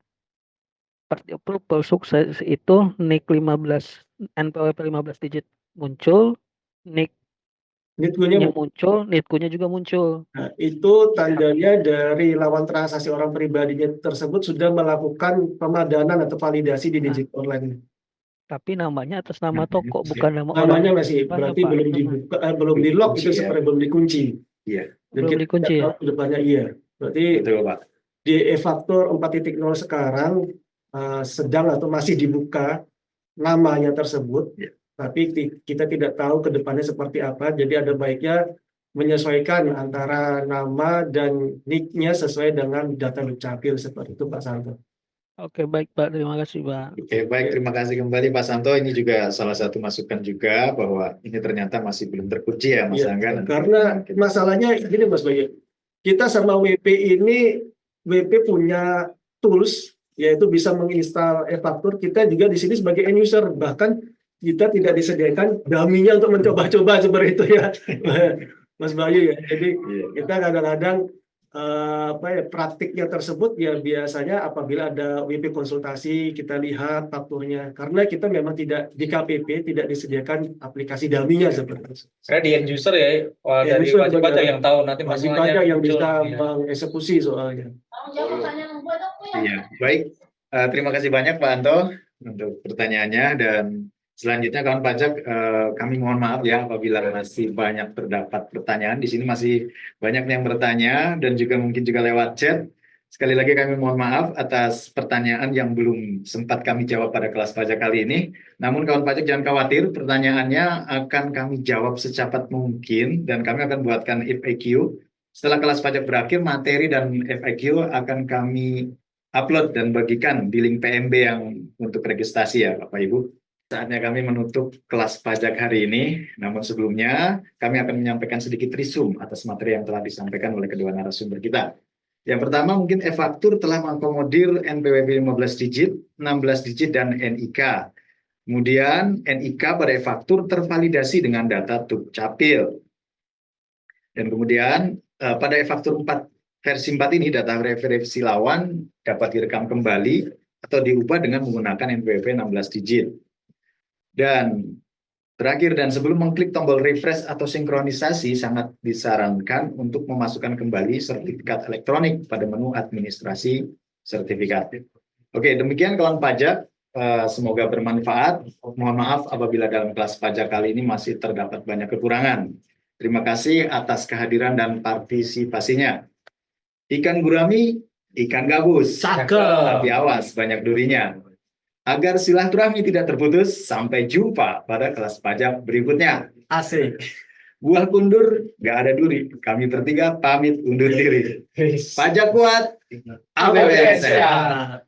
seperti approval sukses itu NIK 15, NPWP 15 digit muncul, NIK-nya muncul, NIK-nya juga muncul. Nah, itu tandanya dari lawan transaksi orang pribadinya tersebut sudah melakukan pemadanan atau validasi di digital online. Tapi namanya atas nama toko, bukan nama orang. Namanya masih berarti belum dibuka, belum di lock itu seperti belum dikunci. Iya. Dan belum dikunci ya. Depannya iya. Berarti betul, Pak. Di e-faktur 4.0 sekarang sedang atau masih dibuka namanya tersebut, Ya. tapi kita tidak tahu ke depannya seperti apa. Jadi ada baiknya menyesuaikan antara nama dan nick-nya sesuai dengan data Dukcapil seperti itu, Pak Santo. Oke, baik Pak, terima kasih Pak. Oke, baik, terima kasih kembali Pak Santo. Ini juga salah satu masukan juga bahwa ini ternyata masih belum terkunci ya Mas Iya, Angga. Nanti karena masalahnya gini Mas Bayu, kita sama WP ini, WP punya tools, yaitu bisa menginstal e-faktur. Kita juga di sini sebagai end user, bahkan kita tidak disediakan dummy-nya untuk mencoba-coba seperti itu ya, Mas Bayu ya. Jadi Iya. kita kadang-kadang praktiknya tersebut ya biasanya apabila ada WP konsultasi kita lihat fakturnya, karena kita memang tidak di KPP tidak disediakan aplikasi dummy-nya seperti itu. Saya di end user ya, End dari user wajib pajak benar. yang tahu nanti Wajib masalahnya pajak yang muncul. bisa Iya. mengeksekusi soalnya. Iya, baik. Terima kasih banyak Pak Anto untuk pertanyaannya, dan selanjutnya kawan pajak, kami mohon maaf ya apabila masih banyak terdapat pertanyaan. Di sini masih banyak yang bertanya dan juga mungkin juga lewat chat. Sekali lagi kami mohon maaf atas pertanyaan yang belum sempat kami jawab pada kelas pajak kali ini. Namun kawan pajak jangan khawatir, pertanyaannya akan kami jawab secepat mungkin dan kami akan buatkan FAQ. Setelah kelas pajak berakhir, materi dan FAQ akan kami upload dan bagikan di link PMB yang untuk registrasi ya Bapak Ibu. Saatnya kami menutup kelas pajak hari ini, namun sebelumnya kami akan menyampaikan sedikit resume atas materi yang telah disampaikan oleh kedua narasumber kita. Yang pertama, mungkin e-faktur telah mengakomodir NPWP 15 digit, 16 digit, dan NIK. Kemudian NIK pada e-faktur tervalidasi dengan data Dukcapil. Dan kemudian pada e-faktur 4 versi 4 ini data referensi lawan dapat direkam kembali atau diubah dengan menggunakan NPWP 16 digit. Dan terakhir, dan sebelum mengklik tombol refresh atau sinkronisasi, sangat disarankan untuk memasukkan kembali sertifikat elektronik pada menu administrasi sertifikat. Oke, demikian kawan pajak. Semoga bermanfaat. Mohon maaf apabila dalam kelas pajak kali ini masih terdapat banyak kekurangan. Terima kasih atas kehadiran dan partisipasinya. Ikan gurami, ikan gabus. Tapi awas, banyak durinya. Agar silaturahmi tidak terputus, sampai jumpa pada kelas pajak berikutnya. Asik. Buah kundur, nggak ada duri. Kami bertiga pamit undur diri. Pajak kuat, APBN sehat.